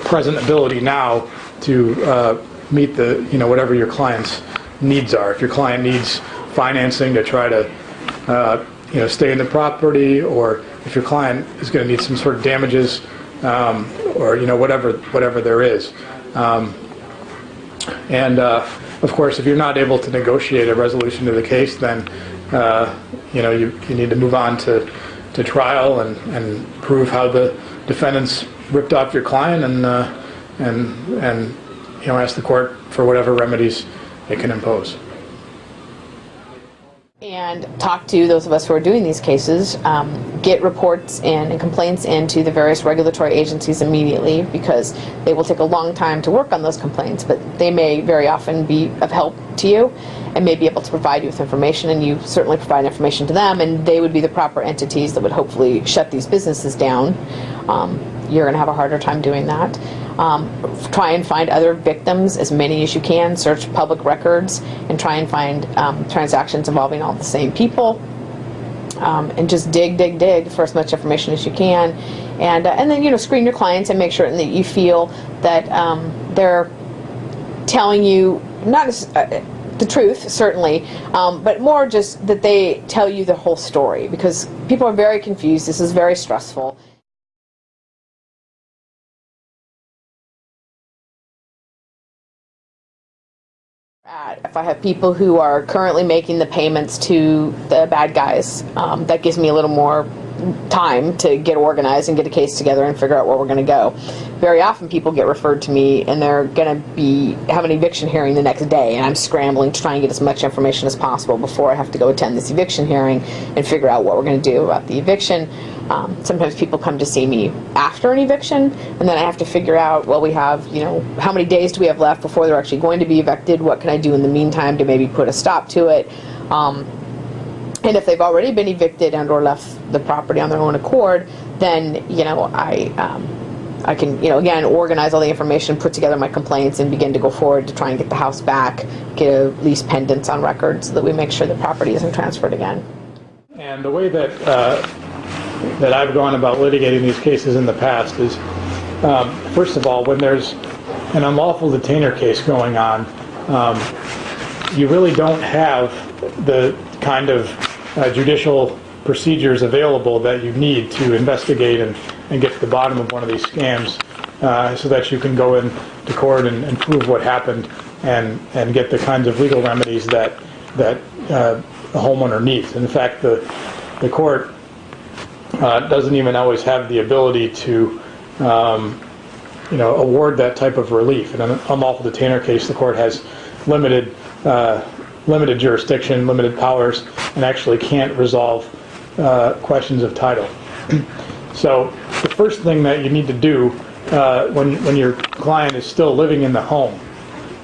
present ability now to meet the whatever your client's needs are. If your client needs financing to try to stay in the property, or if your client is going to need some sort of damages, or whatever there is. Of course, if you're not able to negotiate a resolution to the case, then you need to move on to trial and prove how the defendants ripped off your client, and ask the court for whatever remedies it can impose. And talk to those of us who are doing these cases, get reports in and complaints into the various regulatory agencies immediately, because they will take a long time to work on those complaints, but they may very often be of help to you and may be able to provide you with information, and you certainly provide information to them, and they would be the proper entities that would hopefully shut these businesses down. You're going to have a harder time doing that. Try and find other victims, as many as you can. Search public records and try and find transactions involving all the same people. And just dig for as much information as you can. And then, screen your clients and make sure that you feel that they're telling you, not the truth, certainly, but more just that they tell you the whole story, because people are very confused. This is very stressful. If I have people who are currently making the payments to the bad guys, that gives me a little more time to get organized and get a case together and figure out where we're going to go. Very often people get referred to me and they're going to have an eviction hearing the next day, and I'm scrambling to try and get as much information as possible before I have to go attend this eviction hearing and figure out what we're going to do about the eviction. Sometimes people come to see me after an eviction, and then I have to figure out, well, we have, how many days do we have left before they're actually going to be evicted? What can I do in the meantime to maybe put a stop to it? And if they've already been evicted and or left the property on their own accord, then, I can, again, organize all the information, put together my complaints, and begin to go forward to try and get the house back, get a lease pendants on record so that we make sure the property isn't transferred again. And the way that I've gone about litigating these cases in the past is, first of all, when there's an unlawful detainer case going on, you really don't have the kind of judicial procedures available that you need to investigate and get to the bottom of one of these scams, so that you can go into court and prove what happened and get the kinds of legal remedies that a homeowner needs. In fact, the court doesn't even always have the ability to award that type of relief. In an unlawful detainer case, the court has limited jurisdiction, limited powers, and actually can't resolve questions of title. So the first thing that you need to do when your client is still living in the home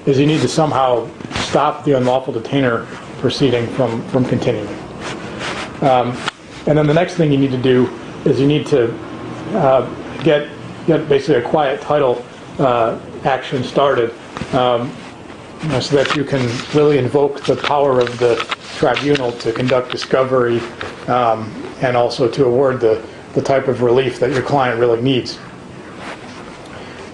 is you need to somehow stop the unlawful detainer proceeding from continuing. And then the next thing you need to do is you need to get basically a quiet title action started, so that you can really invoke the power of the tribunal to conduct discovery, and also to award the type of relief that your client really needs.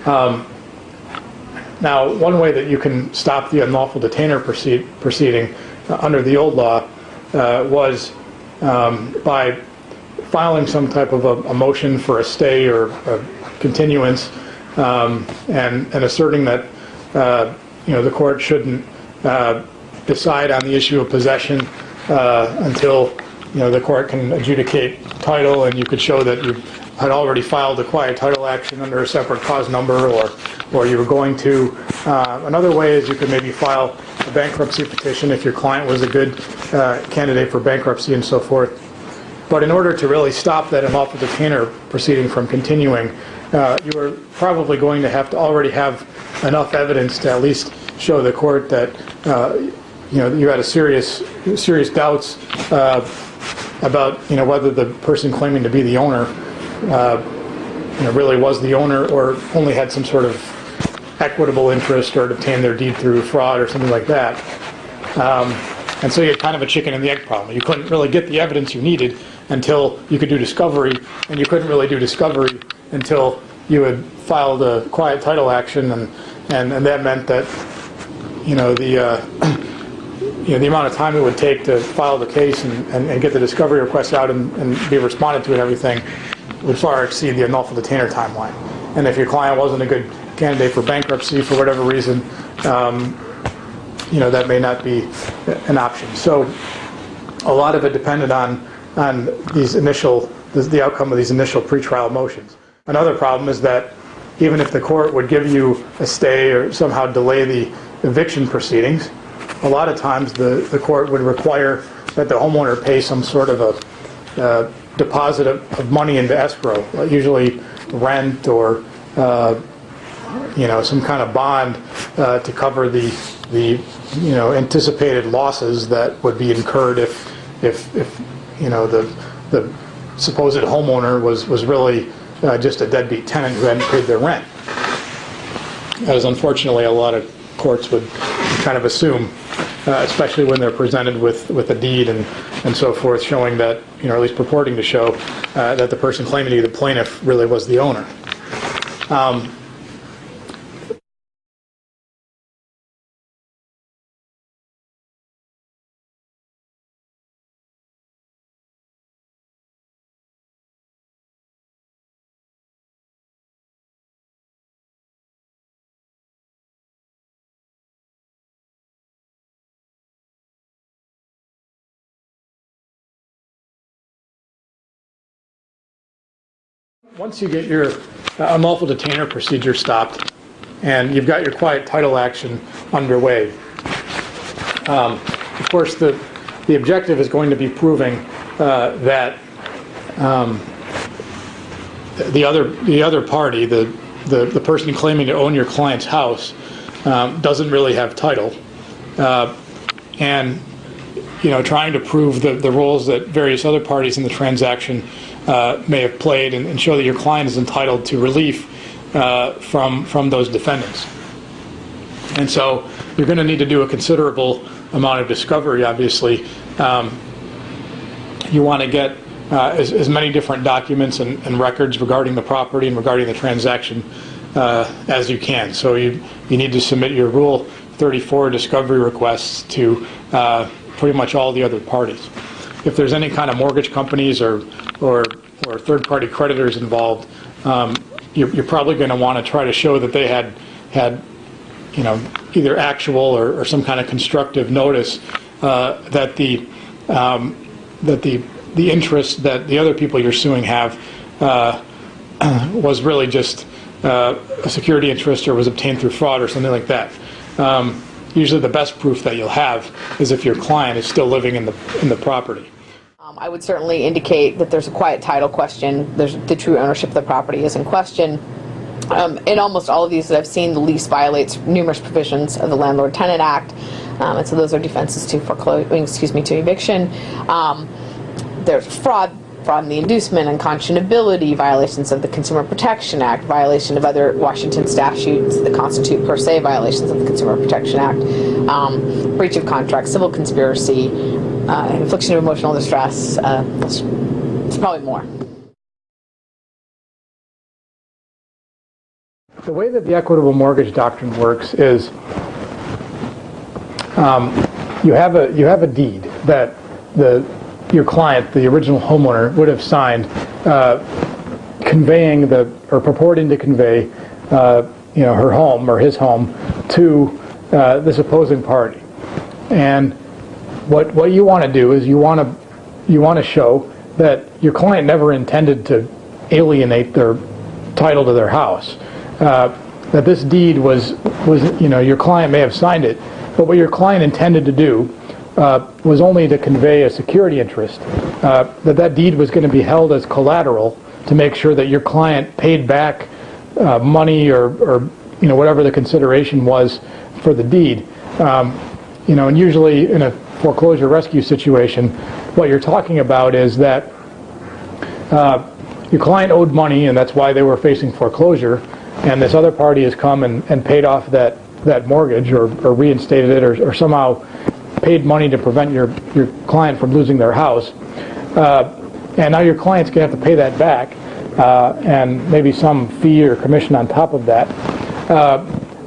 Now, one way that you can stop the unlawful detainer proceeding under the old law was by filing some type of a motion for a stay or a continuance, and asserting that the court shouldn't decide on the issue of possession until the court can adjudicate title, and you could show that you had already filed a quiet title action under a separate cause number, or you were going to. Another way is you could maybe file a bankruptcy petition if your client was a good candidate for bankruptcy and so forth. But in order to really stop that unlawful detainer proceeding from continuing, you are probably going to have to already have enough evidence to at least show the court that you had a serious doubts about whether the person claiming to be the owner really was the owner, or only had some sort of equitable interest or obtained their deed through fraud or something like that. And so you had kind of a chicken and the egg problem. You couldn't really get the evidence you needed until you could do discovery, and you couldn't really do discovery until you had filed a quiet title action, and that meant that the amount of time it would take to file the case and get the discovery request out and be responded to and everything would far exceed the unlawful detainer timeline. And if your client wasn't a good candidate for bankruptcy for whatever reason, that may not be an option. So a lot of it depended on the outcome of these initial pretrial motions. Another problem is that even if the court would give you a stay or somehow delay the eviction proceedings, a lot of times the court would require that the homeowner pay some sort of a deposit of money into escrow, usually rent or some kind of bond to cover the anticipated losses that would be incurred if the supposed homeowner was really just a deadbeat tenant who hadn't paid their rent. As unfortunately a lot of courts would kind of assume, especially when they're presented with a deed and so forth, showing that, at least purporting to show that the person claiming to be the plaintiff really was the owner. Once you get your unlawful detainer procedure stopped and you've got your quiet title action underway, of course the objective is going to be proving that the other party, the person claiming to own your client's house, doesn't really have title, and trying to prove the roles that various other parties in the transaction may have played and show that your client is entitled to relief from those defendants. And so you're going to need to do a considerable amount of discovery, obviously. You want to get as many different documents and records regarding the property and regarding the transaction as you can. So you need to submit your Rule 34 discovery requests to pretty much all the other parties. If there's any kind of mortgage companies or third-party creditors involved, you're probably going to want to try to show that they had either actual or some kind of constructive notice that the interest that the other people you're suing have was really just a security interest or was obtained through fraud or something like that. Usually the best proof that you'll have is if your client is still living in the property. I would certainly indicate that there's a quiet title question. There's the true ownership of the property is in question. In almost all of these that I've seen, the lease violates numerous provisions of the Landlord-Tenant Act, and so those are defenses to to eviction. There's fraud in the inducement, unconscionability, violations of the Consumer Protection Act, violation of other Washington statutes that constitute per se violations of the Consumer Protection Act, breach of contract, civil conspiracy, infliction of emotional distress. It's probably more. The way that the equitable mortgage doctrine works is you have a deed that your client, the original homeowner, would have signed, conveying or purporting to convey her home or his home to this opposing party. And what you want to do is you want to show that your client never intended to alienate their title to their house. That this deed was your client may have signed it, but what your client intended to do was only to convey a security interest. That deed was going to be held as collateral to make sure that your client paid back money or whatever the consideration was for the deed. And usually in a foreclosure rescue situation, what you're talking about is that your client owed money, and that's why they were facing foreclosure, and this other party has come and paid off that mortgage or reinstated it or somehow paid money to prevent your client from losing their house. And now your client's going to have to pay that back. and maybe some fee or commission on top of that.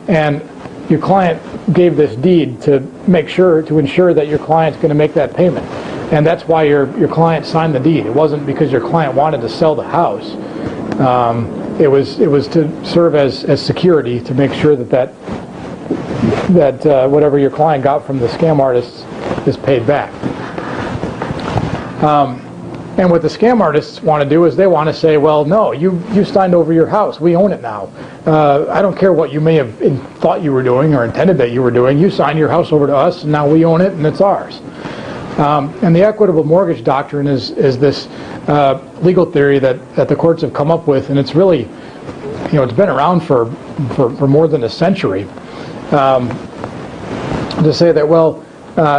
And your client gave this deed to ensure that your client's going to make that payment. And that's why your client signed the deed. It wasn't because your client wanted to sell the house. It was to serve as security to make sure that whatever your client got from the scam artists is paid back. And what the scam artists want to do is they want to say, well, no, you signed over your house. We own it now. I don't care what you may have thought you were doing or intended that you were doing. You signed your house over to us, and now we own it, and it's ours. And the equitable mortgage doctrine is this legal theory that the courts have come up with, and it's really, it's been around for more than a century. To say that, well,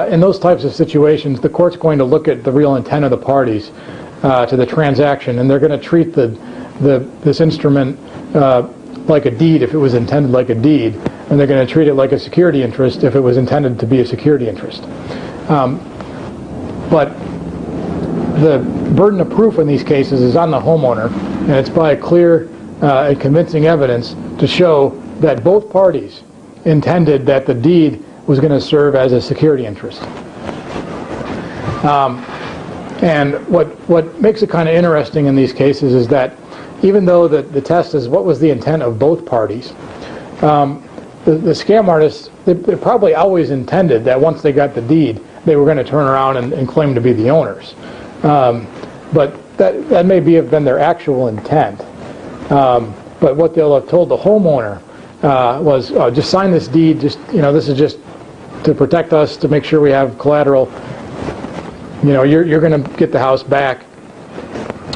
in those types of situations, the court's going to look at the real intent of the parties to the transaction, and they're going to treat this instrument like a deed if it was intended like a deed, and they're going to treat it like a security interest if it was intended to be a security interest. But the burden of proof in these cases is on the homeowner, and it's by clear and convincing evidence to show that both parties intended that the deed was going to serve as a security interest. And what makes it kind of interesting in these cases is that even though the test is what was the intent of both parties, the scam artists, they probably always intended that once they got the deed, they were going to turn around and claim to be the owners. But that may have been their actual intent. But what they'll have told the homeowner was, just sign this deed, this is just to protect us, to make sure we have collateral. You're going to get the house back,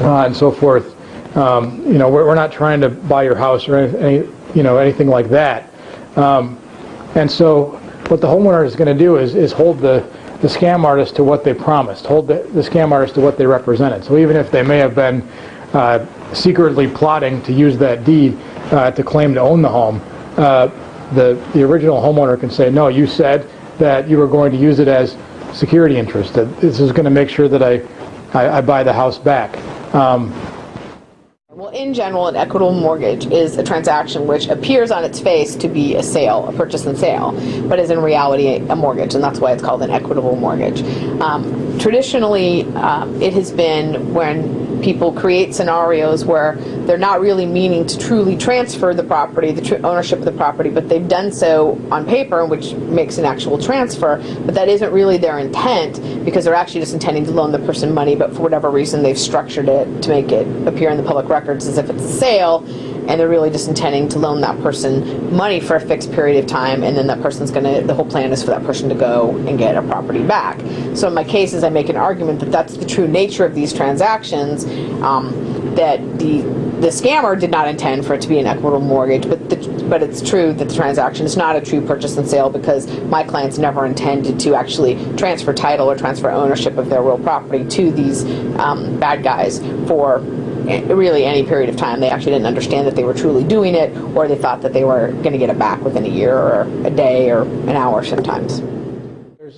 and so forth. We're not trying to buy your house or anything like that. And so what the homeowner is going to do is hold the scam artist to what they promised, hold the scam artist to what they represented. So even if they may have been secretly plotting to use that deed to claim to own the home, the original homeowner can say, no, you said that you were going to use it as security interest, that this is going to make sure that I buy the house back. Well, in general, an equitable mortgage is a transaction which appears on its face to be a sale, a purchase and sale, but is in reality a mortgage, and that's why it's called an equitable mortgage. Traditionally, it has been when people create scenarios where they're not really meaning to truly transfer the property, the ownership of the property, but they've done so on paper, which makes an actual transfer, but that isn't really their intent because they're actually just intending to loan the person money, but for whatever reason they've structured it to make it appear in the public records as if it's a sale, and they're really just intending to loan that person money for a fixed period of time, and then that person's the whole plan is for that person to go and get a property back. So in my cases, I make an argument that that's the true nature of these transactions, that the scammer did not intend for it to be an equitable mortgage, but it's true that the transaction is not a true purchase and sale because my clients never intended to actually transfer title or transfer ownership of their real property to these bad guys for really any period of time. They actually didn't understand that they were truly doing it, or they thought that they were going to get it back within a year or a day or an hour sometimes.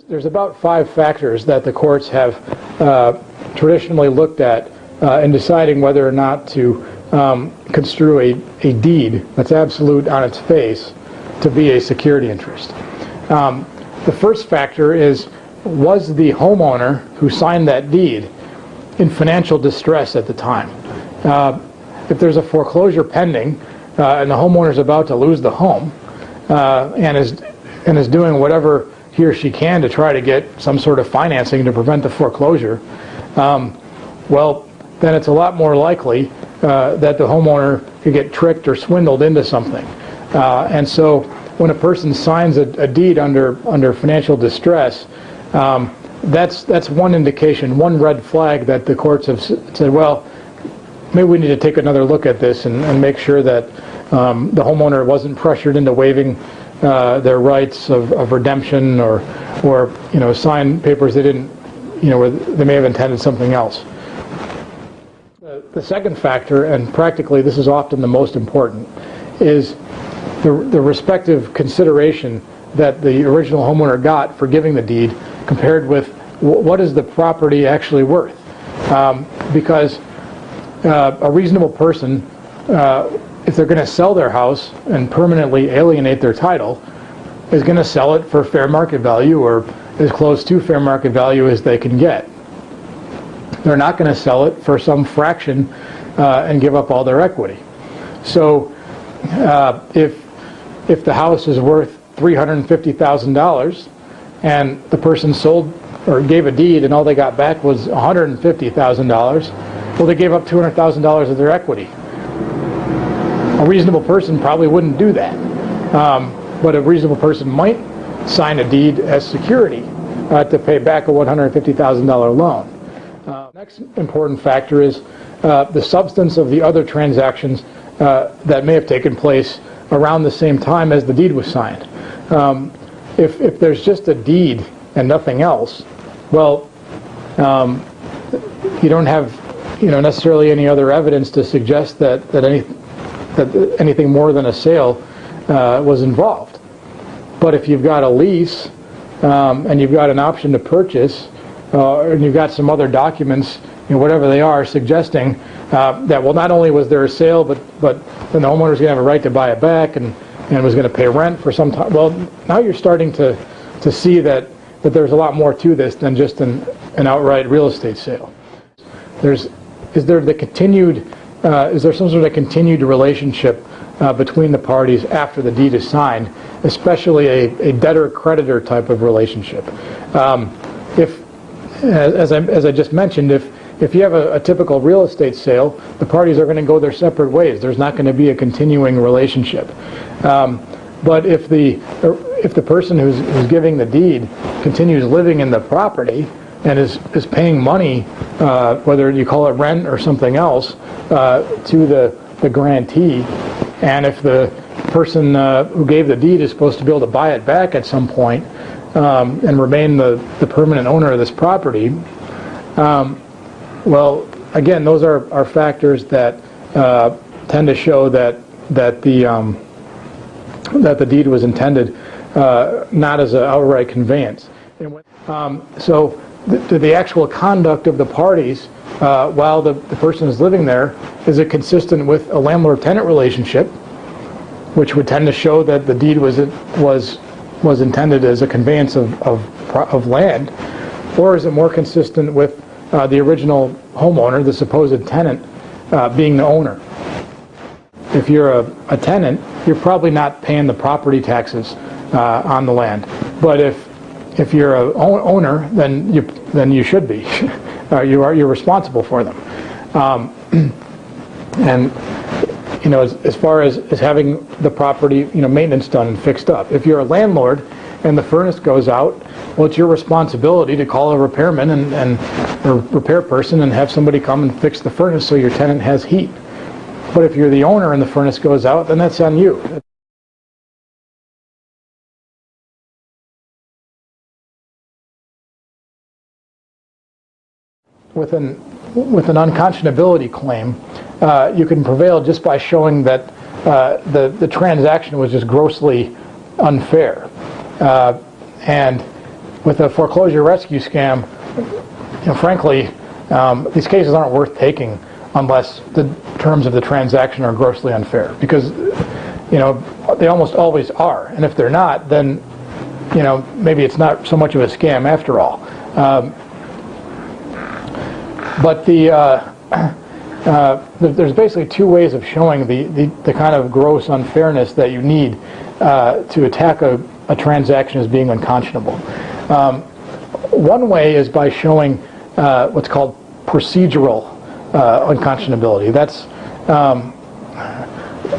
There's about 5 factors that the courts have traditionally looked at in deciding whether or not to construe a deed that's absolute on its face to be a security interest. The first factor is, was the homeowner who signed that deed in financial distress at the time? If there's a foreclosure pending and the homeowner is about to lose the home and is doing whatever he or she can to try to get some sort of financing to prevent the foreclosure, well, then it's a lot more likely that the homeowner could get tricked or swindled into something. And so when a person signs a deed under financial distress, that's one indication, one red flag that the courts have said, well, maybe we need to take another look at this and make sure that the homeowner wasn't pressured into waiving their rights of redemption or sign papers they didn't, where they may have intended something else. The second factor, and practically this is often the most important, is the respective consideration that the original homeowner got for giving the deed compared with what is the property actually worth. Because a reasonable person, if they're going to sell their house and permanently alienate their title, is going to sell it for fair market value or as close to fair market value as they can get. They're not going to sell it for some fraction and give up all their equity. So if the house is worth $350,000 and the person sold or gave a deed and all they got back was $150,000, well, they gave up $200,000 of their equity. A reasonable person probably wouldn't do that. But a reasonable person might sign a deed as security to pay back a $150,000 loan. Next important factor is the substance of the other transactions that may have taken place around the same time as the deed was signed. If there's just a deed and nothing else, well, you don't have necessarily any other evidence to suggest that anything more than a sale was involved. But if you've got a lease and you've got an option to purchase, and you've got some other documents, whatever they are, suggesting that, well, not only was there a sale, but then the homeowner's going to have a right to buy it back and was going to pay rent for some time. Well, now you're starting to see that there's a lot more to this than just an outright real estate sale. Is there some sort of continued relationship between the parties after the deed is signed, especially a debtor-creditor type of relationship? As I just mentioned, if you have a typical real estate sale, the parties are going to go their separate ways. There's not going to be a continuing relationship. But if the person who's giving the deed continues living in the property and is paying money, whether you call it rent or something else, to the grantee, and if the person who gave the deed is supposed to be able to buy it back at some point and remain the permanent owner of this property, well, again, those are factors that tend to show that the deed was intended not as an outright conveyance. So the actual conduct of the parties while the person is living there, is it consistent with a landlord-tenant relationship, which would tend to show that the deed was intended as a conveyance of land, or is it more consistent with the original homeowner, the supposed tenant, being the owner? If you're a tenant, you're probably not paying the property taxes on the land. But if you're an owner, then you should be. You're responsible for them. And as far as having the property maintenance done and fixed up. If you're a landlord and the furnace goes out, well, it's your responsibility to call a repairman or repair person and have somebody come and fix the furnace so your tenant has heat. But if you're the owner and the furnace goes out, then that's on you. With an unconscionability claim, you can prevail just by showing that the transaction was just grossly unfair. And with a foreclosure rescue scam, frankly, these cases aren't worth taking unless the terms of the transaction are grossly unfair, because they almost always are. And if they're not, then maybe it's not so much of a scam after all. But there's basically two ways of showing the kind of gross unfairness that you need to attack a transaction as being unconscionable. One way is by showing what's called procedural unconscionability.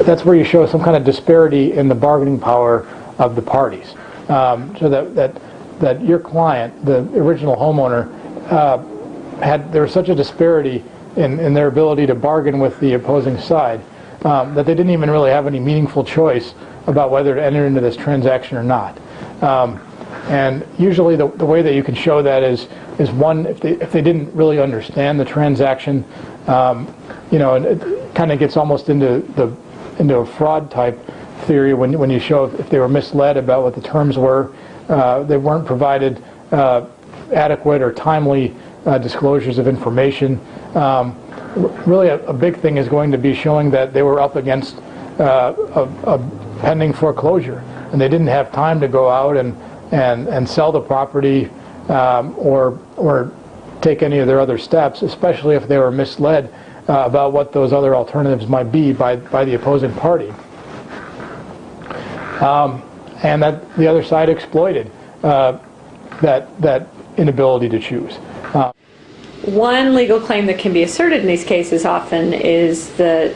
That's where you show some kind of disparity in the bargaining power of the parties, so that your client, the original homeowner, there was such a disparity in their ability to bargain with the opposing side that they didn't even really have any meaningful choice about whether to enter into this transaction or not. And usually the way that you can show that is one, if they didn't really understand the transaction, and it kind of gets almost into a fraud type theory when you show if they were misled about what the terms were, they weren't provided adequate or timely disclosures of information, really a big thing is going to be showing that they were up against a pending foreclosure, and they didn't have time to go out and sell the property or take any of their other steps, especially if they were misled about what those other alternatives might be by the opposing party. And that the other side exploited that inability to choose. One legal claim that can be asserted in these cases often is the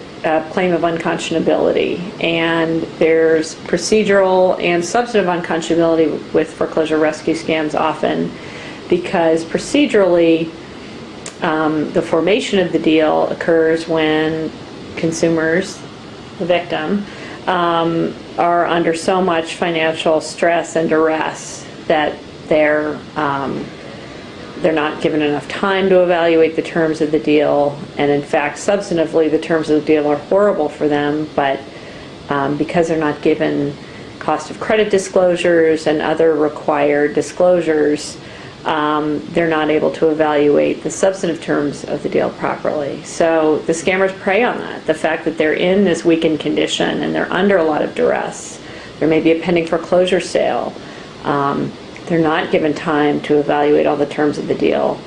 claim of unconscionability, and there's procedural and substantive unconscionability with foreclosure rescue scams often, because procedurally the formation of the deal occurs when consumers, the victim, are under so much financial stress and duress that they're not given enough time to evaluate the terms of the deal, and in fact, substantively, the terms of the deal are horrible for them, but because they're not given cost of credit disclosures and other required disclosures, they're not able to evaluate the substantive terms of the deal properly. So the scammers prey on that, the fact that they're in this weakened condition and they're under a lot of duress. There may be a pending foreclosure sale. They're not given time to evaluate all the terms of the deal,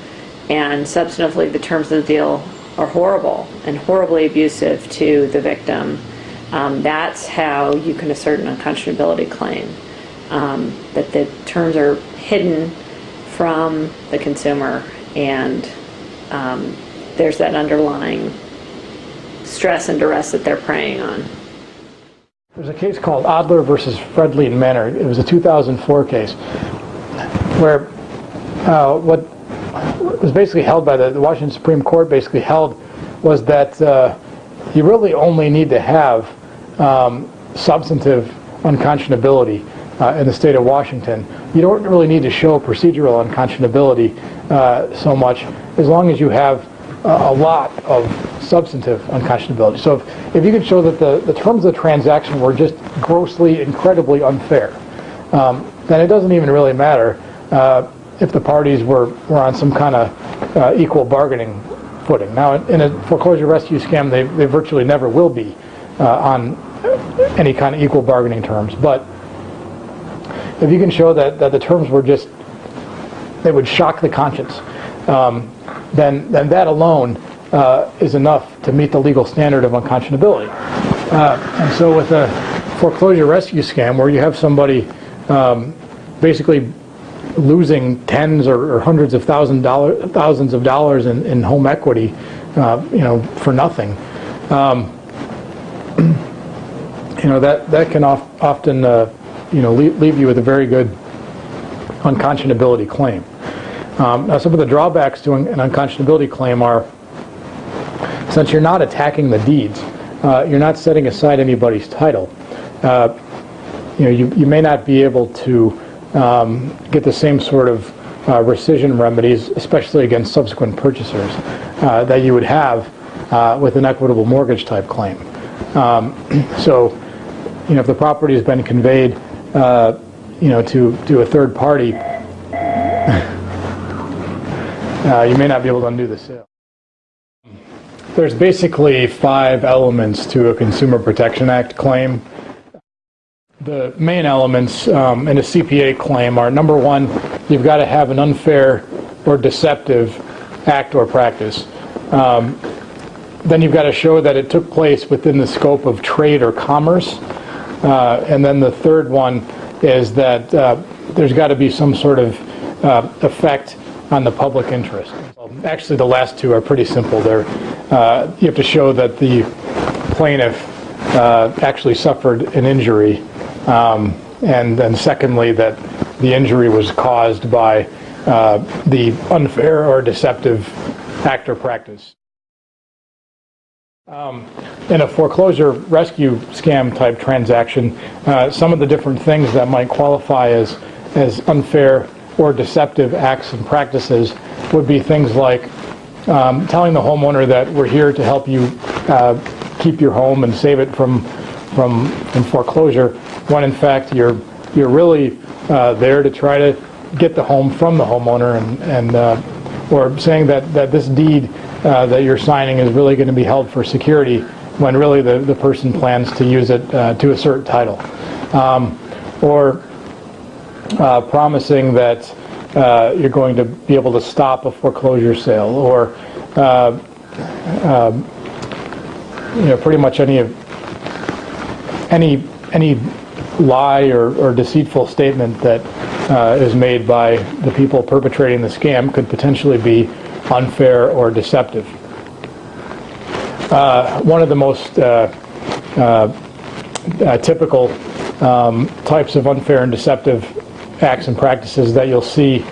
and substantively the terms of the deal are horrible and horribly abusive to the victim. That's how you can assert an unconscionability claim, that the terms are hidden from the consumer, and there's that underlying stress and duress that they're preying on. There's a case called Adler versus Fredley and Manor. It was a 2004 case where what was basically held by the Washington Supreme Court basically held was that you really only need to have substantive unconscionability in the state of Washington. You don't really need to show procedural unconscionability so much, as long as you have a lot of substantive unconscionability. So if you could show that the terms of the transaction were just grossly, incredibly unfair, then it doesn't even really matter if the parties were on some kind of equal bargaining footing. Now, in a foreclosure rescue scam, they virtually never will be on any kind of equal bargaining terms. But if you can show that the terms were just, they would shock the conscience, then that alone is enough to meet the legal standard of unconscionability. And so with a foreclosure rescue scam where you have somebody basically losing tens or hundreds of thousands of dollars in home equity, for nothing, that can often leave you with a very good unconscionability claim. Now, some of the drawbacks to an unconscionability claim are, since you're not attacking the deeds, you're not setting aside anybody's title. You may not be able to get the same sort of rescission remedies, especially against subsequent purchasers, that you would have with an equitable mortgage type claim. So, if the property has been conveyed, to a third party, you may not be able to undo the sale. There's basically 5 elements to a Consumer Protection Act claim. The main elements in a CPA claim are, number 1, you've got to have an unfair or deceptive act or practice. Then you've got to show that it took place within the scope of trade or commerce. And then the third one is that there's got to be some sort of effect on the public interest. Actually, the last 2 are pretty simple. You have to show that the plaintiff actually suffered an injury, and then secondly, that the injury was caused by the unfair or deceptive act or practice. In a foreclosure rescue scam type transaction, some of the different things that might qualify as unfair or deceptive acts and practices would be things like telling the homeowner that we're here to help you keep your home and save it from foreclosure, when in fact you're really there to try to get the home from the homeowner, and or saying that this deed that you're signing is really going to be held for security when really the person plans to use it to assert title. Or promising that you're going to be able to stop a foreclosure sale, or pretty much any lie or deceitful statement that is made by the people perpetrating the scam could potentially be unfair or deceptive. One of the most typical types of unfair and deceptive acts and practices that you'll see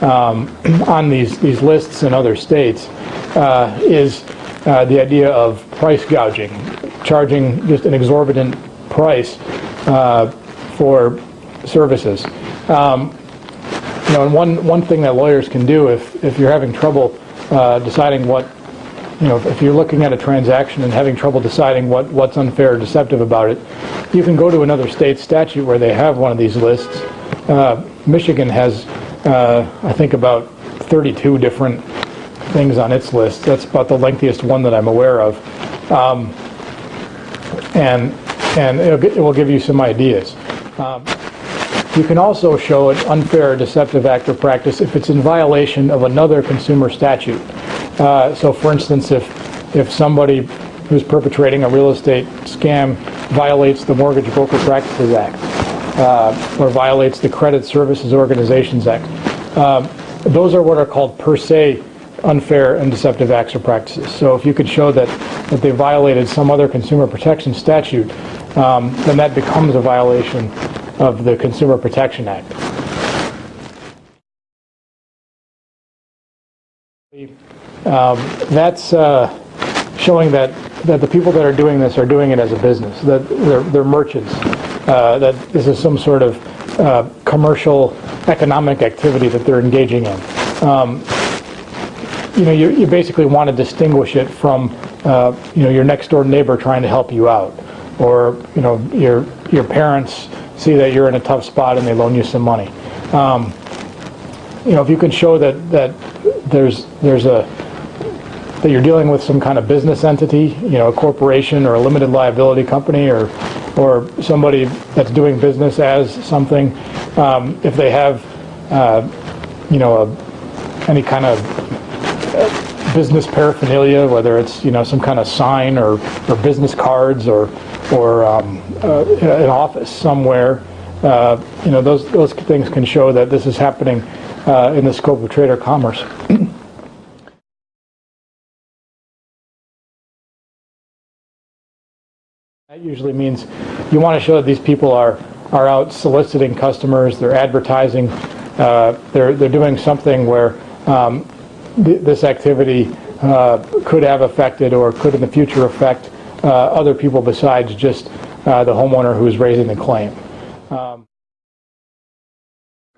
on these lists in other states is the idea of price gouging, charging just an exorbitant price for services. And one thing that lawyers can do if you're having trouble deciding what, if you're looking at a transaction and having trouble deciding what's unfair or deceptive about it, you can go to another state statute where they have one of these lists. Michigan has, I think, about 32 different things on its list. That's about the lengthiest one that I'm aware of. And it will give you some ideas. You can also show an unfair or deceptive act or practice if it's in violation of another consumer statute. So for instance, if somebody who's perpetrating a real estate scam violates the Mortgage Broker Practices Act, or violates the Credit Services Organizations Act, those are what are called per se unfair and deceptive acts or practices. So if you could show that they violated some other consumer protection statute, then that becomes a violation of the Consumer Protection Act. That's showing that the people that are doing this are doing it as a business, that they're merchants, that this is some sort of commercial economic activity that they're engaging in. You basically want to distinguish it from your next door neighbor trying to help you out, or your parents see that you're in a tough spot and they loan you some money. If you can show that that you're dealing with some kind of business entity, a corporation or a limited liability company, or somebody that's doing business as something, if they have any kind of business paraphernalia, whether it's some kind of sign or business cards or an office somewhere, those things can show that this is happening in the scope of trade or commerce. That usually means you want to show that these people are out soliciting customers, they're advertising, they're doing something where this activity could have affected or could in the future affect other people besides just the homeowner who's raising the claim.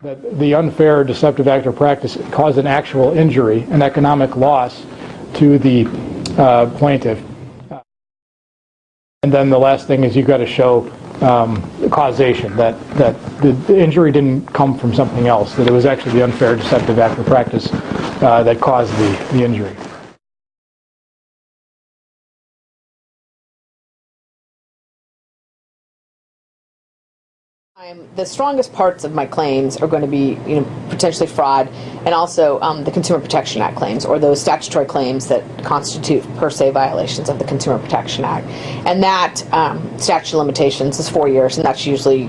That the unfair or deceptive act or practice caused an actual injury, an economic loss to the plaintiff. And then the last thing is you've got to show causation, that the injury didn't come from something else, that it was actually the unfair deceptive act or practice that caused the injury. The strongest parts of my claims are going to be, potentially fraud, and also the Consumer Protection Act claims, or those statutory claims that constitute per se violations of the Consumer Protection Act. And that statute of limitations is 4 years, and that's usually,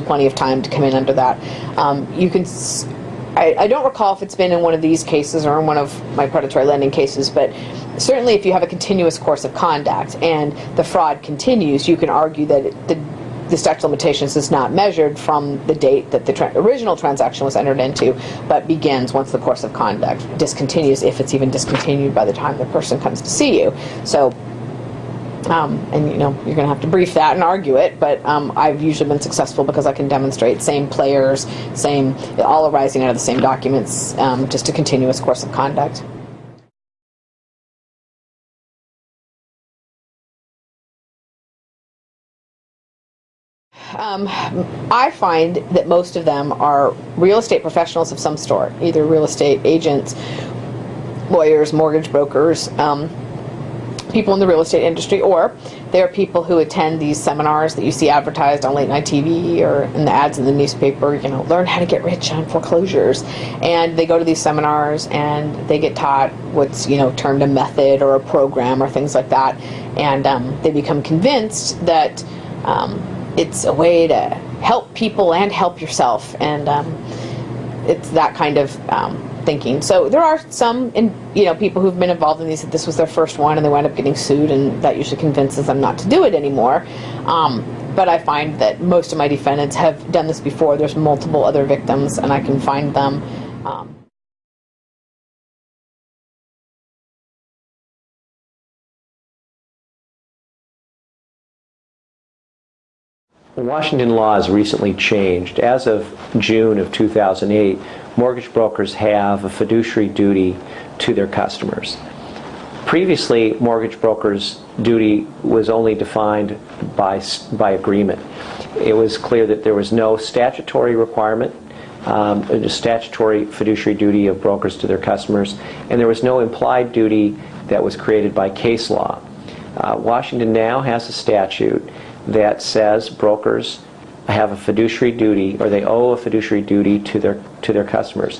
plenty of time to come in under that. I don't recall if it's been in one of these cases or in one of my predatory lending cases, but certainly if you have a continuous course of conduct and the fraud continues, you can argue that the statute of limitations is not measured from the date that the original transaction was entered into, but begins once the course of conduct discontinues, if it's even discontinued by the time the person comes to see you. So, you're going to have to brief that and argue it, but I've usually been successful because I can demonstrate same players, all arising out of the same documents, just a continuous course of conduct. I find that most of them are real estate professionals of some sort, either real estate agents lawyers, mortgage brokers, people in the real estate industry, or they are people who attend these seminars that you see advertised on late night TV or in the ads in the newspaper, learn how to get rich on foreclosures. And they go to these seminars and they get taught what's, termed a method or a program or things like that. And they become convinced that it's a way to help people and help yourself. And it's that kind of thinking. So there are some, people who've been involved in these, that this was their first one and they wind up getting sued, and that usually convinces them not to do it anymore. But I find that most of my defendants have done this before. There's multiple other victims, and I can find them. Washington law has recently changed. As of June of 2008, mortgage brokers have a fiduciary duty to their customers. Previously, mortgage brokers' duty was only defined by agreement. It was clear that there was no statutory requirement, a statutory fiduciary duty of brokers to their customers, and there was no implied duty that was created by case law. Washington now has a statute that says brokers have a fiduciary duty, or they owe a fiduciary duty to their customers.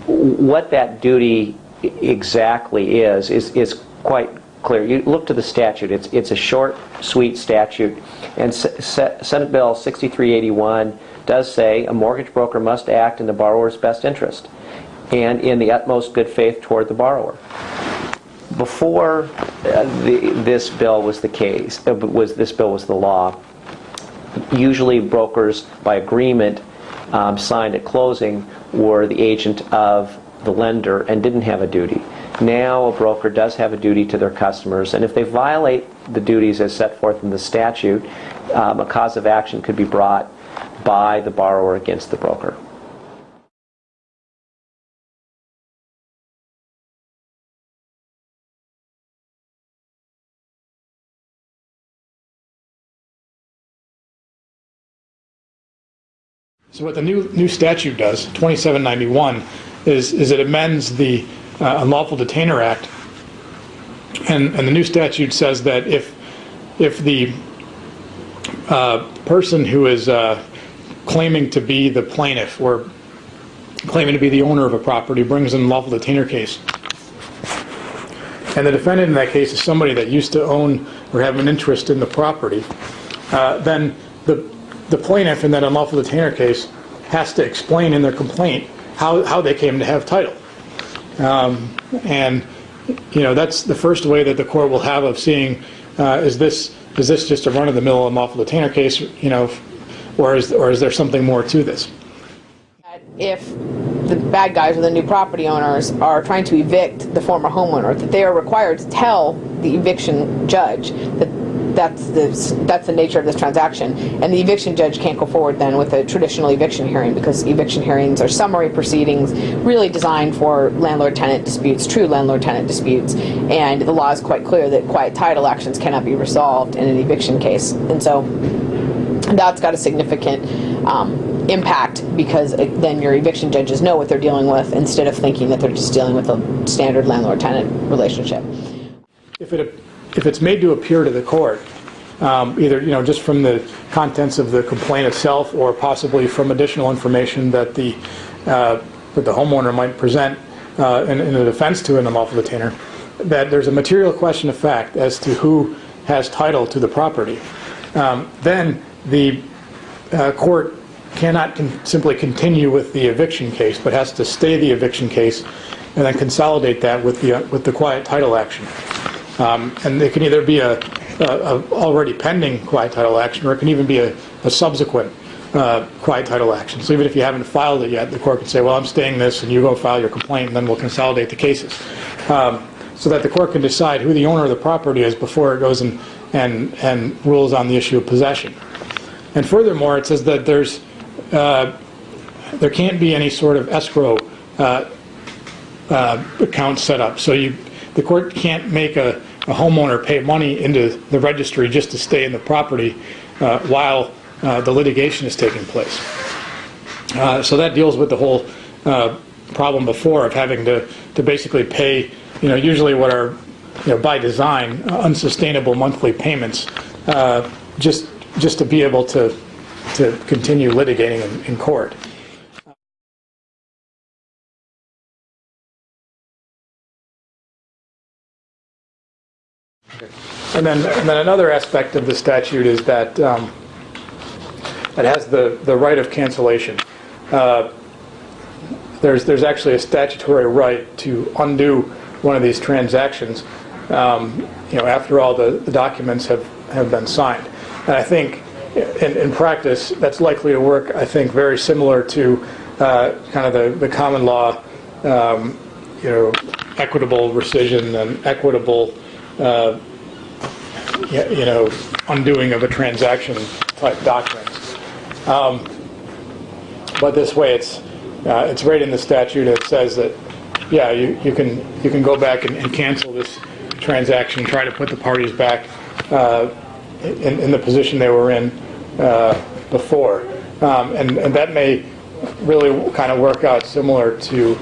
What that duty exactly is quite clear. You look to the statute. It's a short, sweet statute, and Senate Bill 6381 does say a mortgage broker must act in the borrower's best interest and in the utmost good faith toward the borrower. Before this bill was the case, this bill was the law, usually brokers, by agreement signed at closing, were the agent of the lender and didn't have a duty. Now a broker does have a duty to their customers, and if they violate the duties as set forth in the statute, a cause of action could be brought by the borrower against the broker. So what the new statute does, 2791, is it amends the Unlawful Detainer Act, and the new statute says that if the person who is claiming to be the plaintiff or claiming to be the owner of a property brings an unlawful detainer case, and the defendant in that case is somebody that used to own or have an interest in the property, then the plaintiff in that unlawful detainer case has to explain in their complaint how they came to have title. And that's the first way that the court will have of seeing is this just a run-of-the-mill unlawful detainer case, or is there something more to this? If the bad guys or the new property owners are trying to evict the former homeowner, that they are required to tell the eviction judge that that's the nature of this transaction, and the eviction judge can't go forward then with a traditional eviction hearing, because eviction hearings are summary proceedings really designed for landlord-tenant disputes, true landlord-tenant disputes, and the law is quite clear that quiet title actions cannot be resolved in an eviction case. And so that's got a significant impact, because then your eviction judges know what they're dealing with instead of thinking that they're just dealing with a standard landlord-tenant relationship. If it's made to appear to the court, either just from the contents of the complaint itself, or possibly from additional information that the homeowner might present in a defense to an unlawful detainer, that there's a material question of fact as to who has title to the property, then the court cannot simply continue with the eviction case, but has to stay the eviction case and then consolidate that with the quiet title action. And it can either be a already pending quiet title action, or it can even be a subsequent quiet title action. So even if you haven't filed it yet, the court can say, well, I'm staying this, and you go file your complaint, and then we'll consolidate the cases. So that the court can decide who the owner of the property is before it goes and rules on the issue of possession. And furthermore, it says that there can't be any sort of escrow account set up. So the court can't make a homeowner pay money into the registry just to stay in the property while the litigation is taking place. So that deals with the whole problem before of having to basically pay, usually what are, by design, unsustainable monthly payments, just to be able to continue litigating in court. And then another aspect of the statute is that it has the right of cancellation. There's actually a statutory right to undo one of these transactions, after all the documents have been signed. And I think in practice that's likely to work, I think, very similar to kind of the common law, equitable rescission and equitable undoing of a transaction type doctrines. But this way it's right in the statute. It says that, you can go back and cancel this transaction, try to put the parties back in the position they were in before. And that may really kind of work out similar to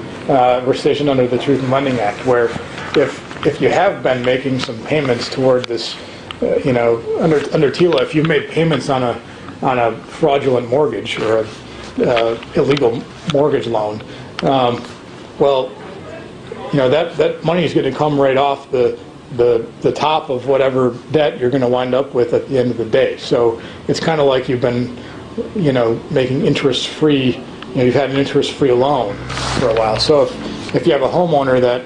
rescission under the Truth in Lending Act, where if you have been making some payments toward this, under TILA, if you've made payments on a fraudulent mortgage or a illegal mortgage loan, that money is going to come right off the top of whatever debt you're going to wind up with at the end of the day. So it's kind of like you've been, making interest-free. You've had an interest-free loan for a while. So if you have a homeowner that,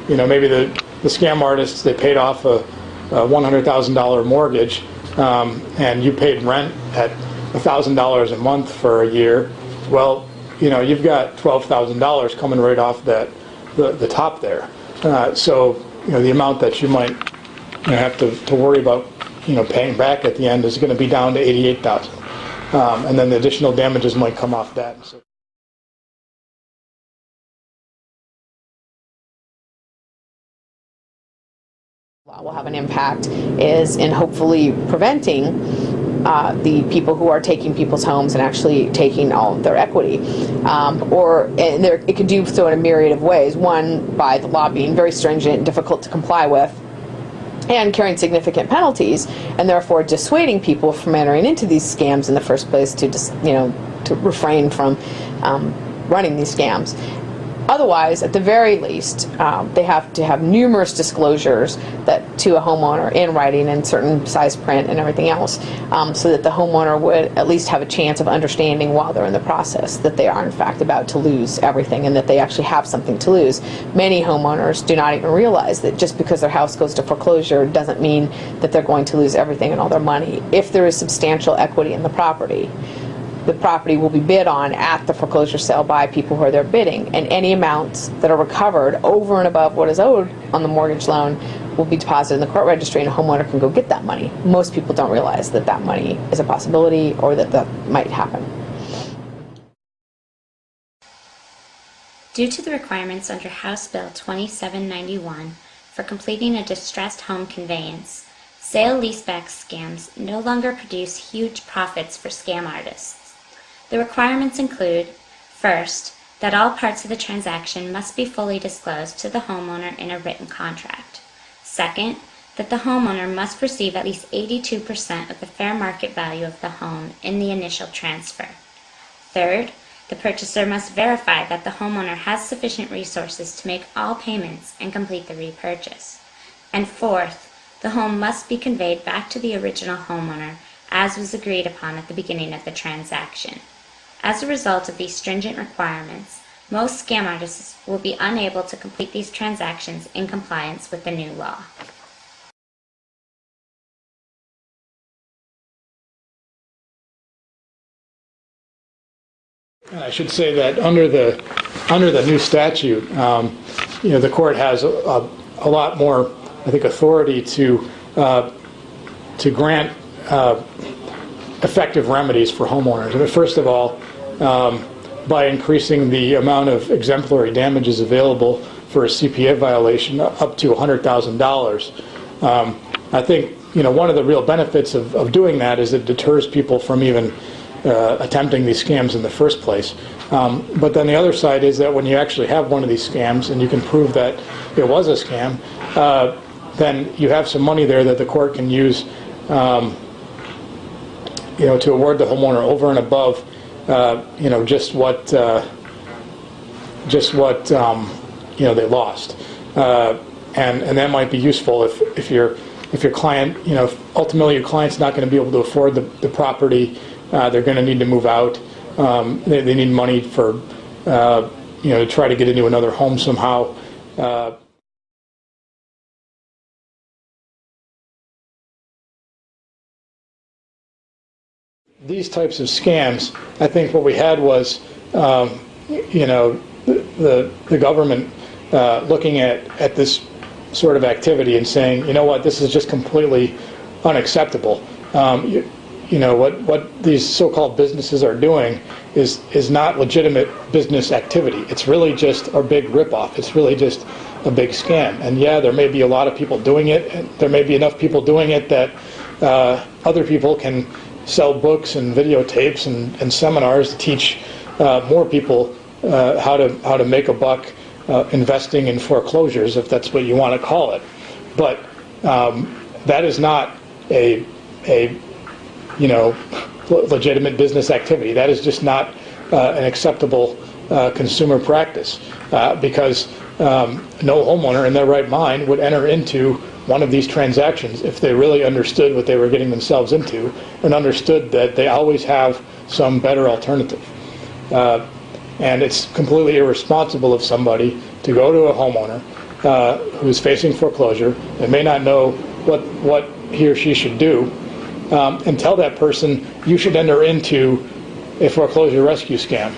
maybe the scam artists, they paid off a $100,000 mortgage, and you paid rent at $1,000 a month for a year. Well, you've got $12,000 coming right off the top there. So the amount that you might have to worry about paying back at the end is going to be down to $88,000, and then the additional damages might come off that. So will have an impact is in hopefully preventing the people who are taking people's homes and actually taking all of their equity. It could do so in a myriad of ways. One, by the law being very stringent and difficult to comply with, and carrying significant penalties, and therefore dissuading people from entering into these scams in the first place to refrain from running these scams. Otherwise, at the very least, they have to have numerous disclosures to a homeowner in writing and certain size print and everything else, so that the homeowner would at least have a chance of understanding while they're in the process that they are in fact about to lose everything and that they actually have something to lose. Many homeowners do not even realize that just because their house goes to foreclosure doesn't mean that they're going to lose everything and all their money. If there is substantial equity in the property will be bid on at the foreclosure sale by people who are there bidding, and any amounts that are recovered over and above what is owed on the mortgage loan will be deposited in the court registry, and a homeowner can go get that money. Most people don't realize that that money is a possibility or that might happen. Due to the requirements under House Bill 2791 for completing a distressed home conveyance, sale-leaseback scams no longer produce huge profits for scam artists. The requirements include, first, that all parts of the transaction must be fully disclosed to the homeowner in a written contract. Second, that the homeowner must receive at least 82% of the fair market value of the home in the initial transfer. Third, the purchaser must verify that the homeowner has sufficient resources to make all payments and complete the repurchase. And fourth, the home must be conveyed back to the original homeowner as was agreed upon at the beginning of the transaction. As a result of these stringent requirements, most scam artists will be unable to complete these transactions in compliance with the new law. I should say that under the new statute, the court has a lot more, I think, authority to grant effective remedies for homeowners. I mean, first of all, by increasing the amount of exemplary damages available for a CPA violation up to $100,000. I think one of the real benefits of doing that is it deters people from even attempting these scams in the first place. But then the other side is that when you actually have one of these scams and you can prove that it was a scam, then you have some money there that the court can use, to award the homeowner over and above, just what they lost, and that might be useful if your client, ultimately your client's not going to be able to afford the property, they're going to need to move out, they need money for, to try to get into another home somehow. These types of scams, I think what we had was, the government looking at this sort of activity and saying, you know what, this is just completely unacceptable. What these so-called businesses are doing is not legitimate business activity. It's really just a big ripoff. It's really just a big scam. And yeah, there may be a lot of people doing it. And there may be enough people doing it that other people can sell books and videotapes and seminars to teach more people how to make a buck investing in foreclosures, if that's what you want to call it. But that is not a legitimate business activity. That is just not an acceptable consumer practice, because no homeowner in their right mind would enter into one of these transactions if they really understood what they were getting themselves into and understood that they always have some better alternative. And it's completely irresponsible of somebody to go to a homeowner who's facing foreclosure and may not know what he or she should do, and tell that person, you should enter into a foreclosure rescue scam.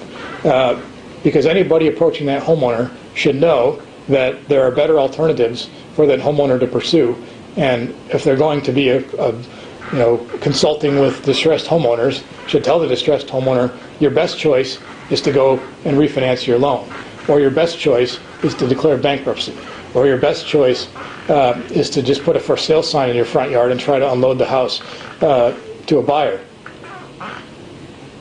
Because anybody approaching that homeowner should know that there are better alternatives for that homeowner to pursue. And if they're going to be consulting with distressed homeowners, should tell the distressed homeowner, your best choice is to go and refinance your loan, or your best choice is to declare bankruptcy, or your best choice is to just put a for sale sign in your front yard and try to unload the house to a buyer.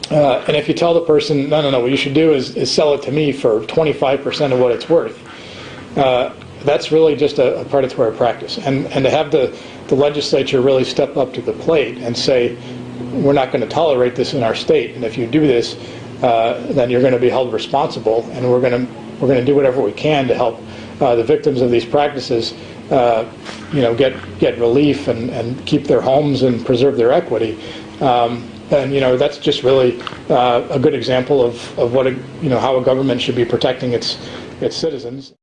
And if you tell the person, no, what you should do is sell it to me for 25% of what it's worth, that's really just a predatory practice. And to have the legislature really step up to the plate and say, we're not going to tolerate this in our state, and if you do this, then you're going to be held responsible, and we're going to do whatever we can to help the victims of these practices get relief and keep their homes and preserve their equity. And that's just really a good example of what how a government should be protecting its citizens.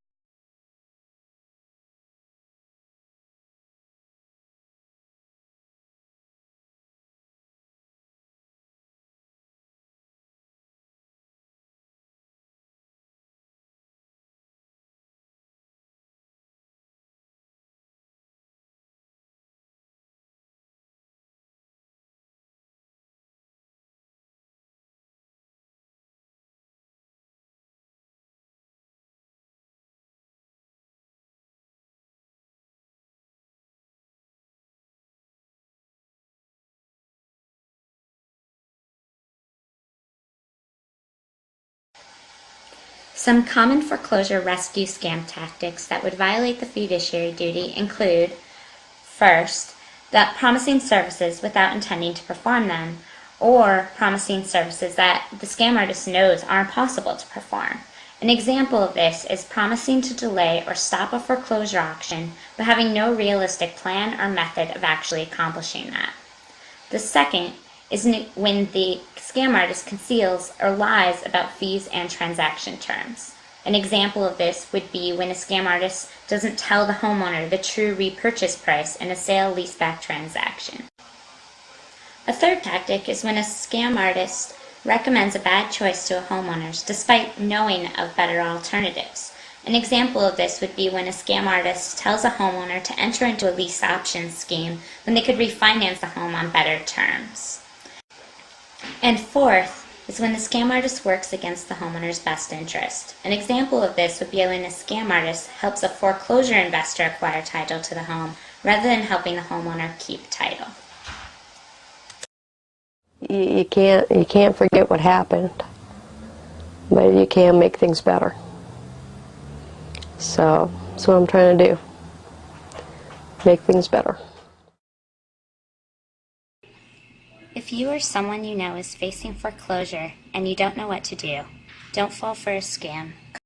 Some common foreclosure rescue scam tactics that would violate the fiduciary duty include, first, that promising services without intending to perform them, or promising services that the scam artist knows are impossible to perform. An example of this is promising to delay or stop a foreclosure auction but having no realistic plan or method of actually accomplishing that. The second is when the scam artist conceals or lies about fees and transaction terms. An example of this would be when a scam artist doesn't tell the homeowner the true repurchase price in a sale-leaseback transaction. A third tactic is when a scam artist recommends a bad choice to a homeowner despite knowing of better alternatives. An example of this would be when a scam artist tells a homeowner to enter into a lease option scheme when they could refinance the home on better terms. And fourth is when the scam artist works against the homeowner's best interest. An example of this would be when a scam artist helps a foreclosure investor acquire title to the home rather than helping the homeowner keep title. You can't forget what happened. but you can make things better. So that's what I'm trying to do. Make things better. If you or someone you know is facing foreclosure and you don't know what to do, don't fall for a scam.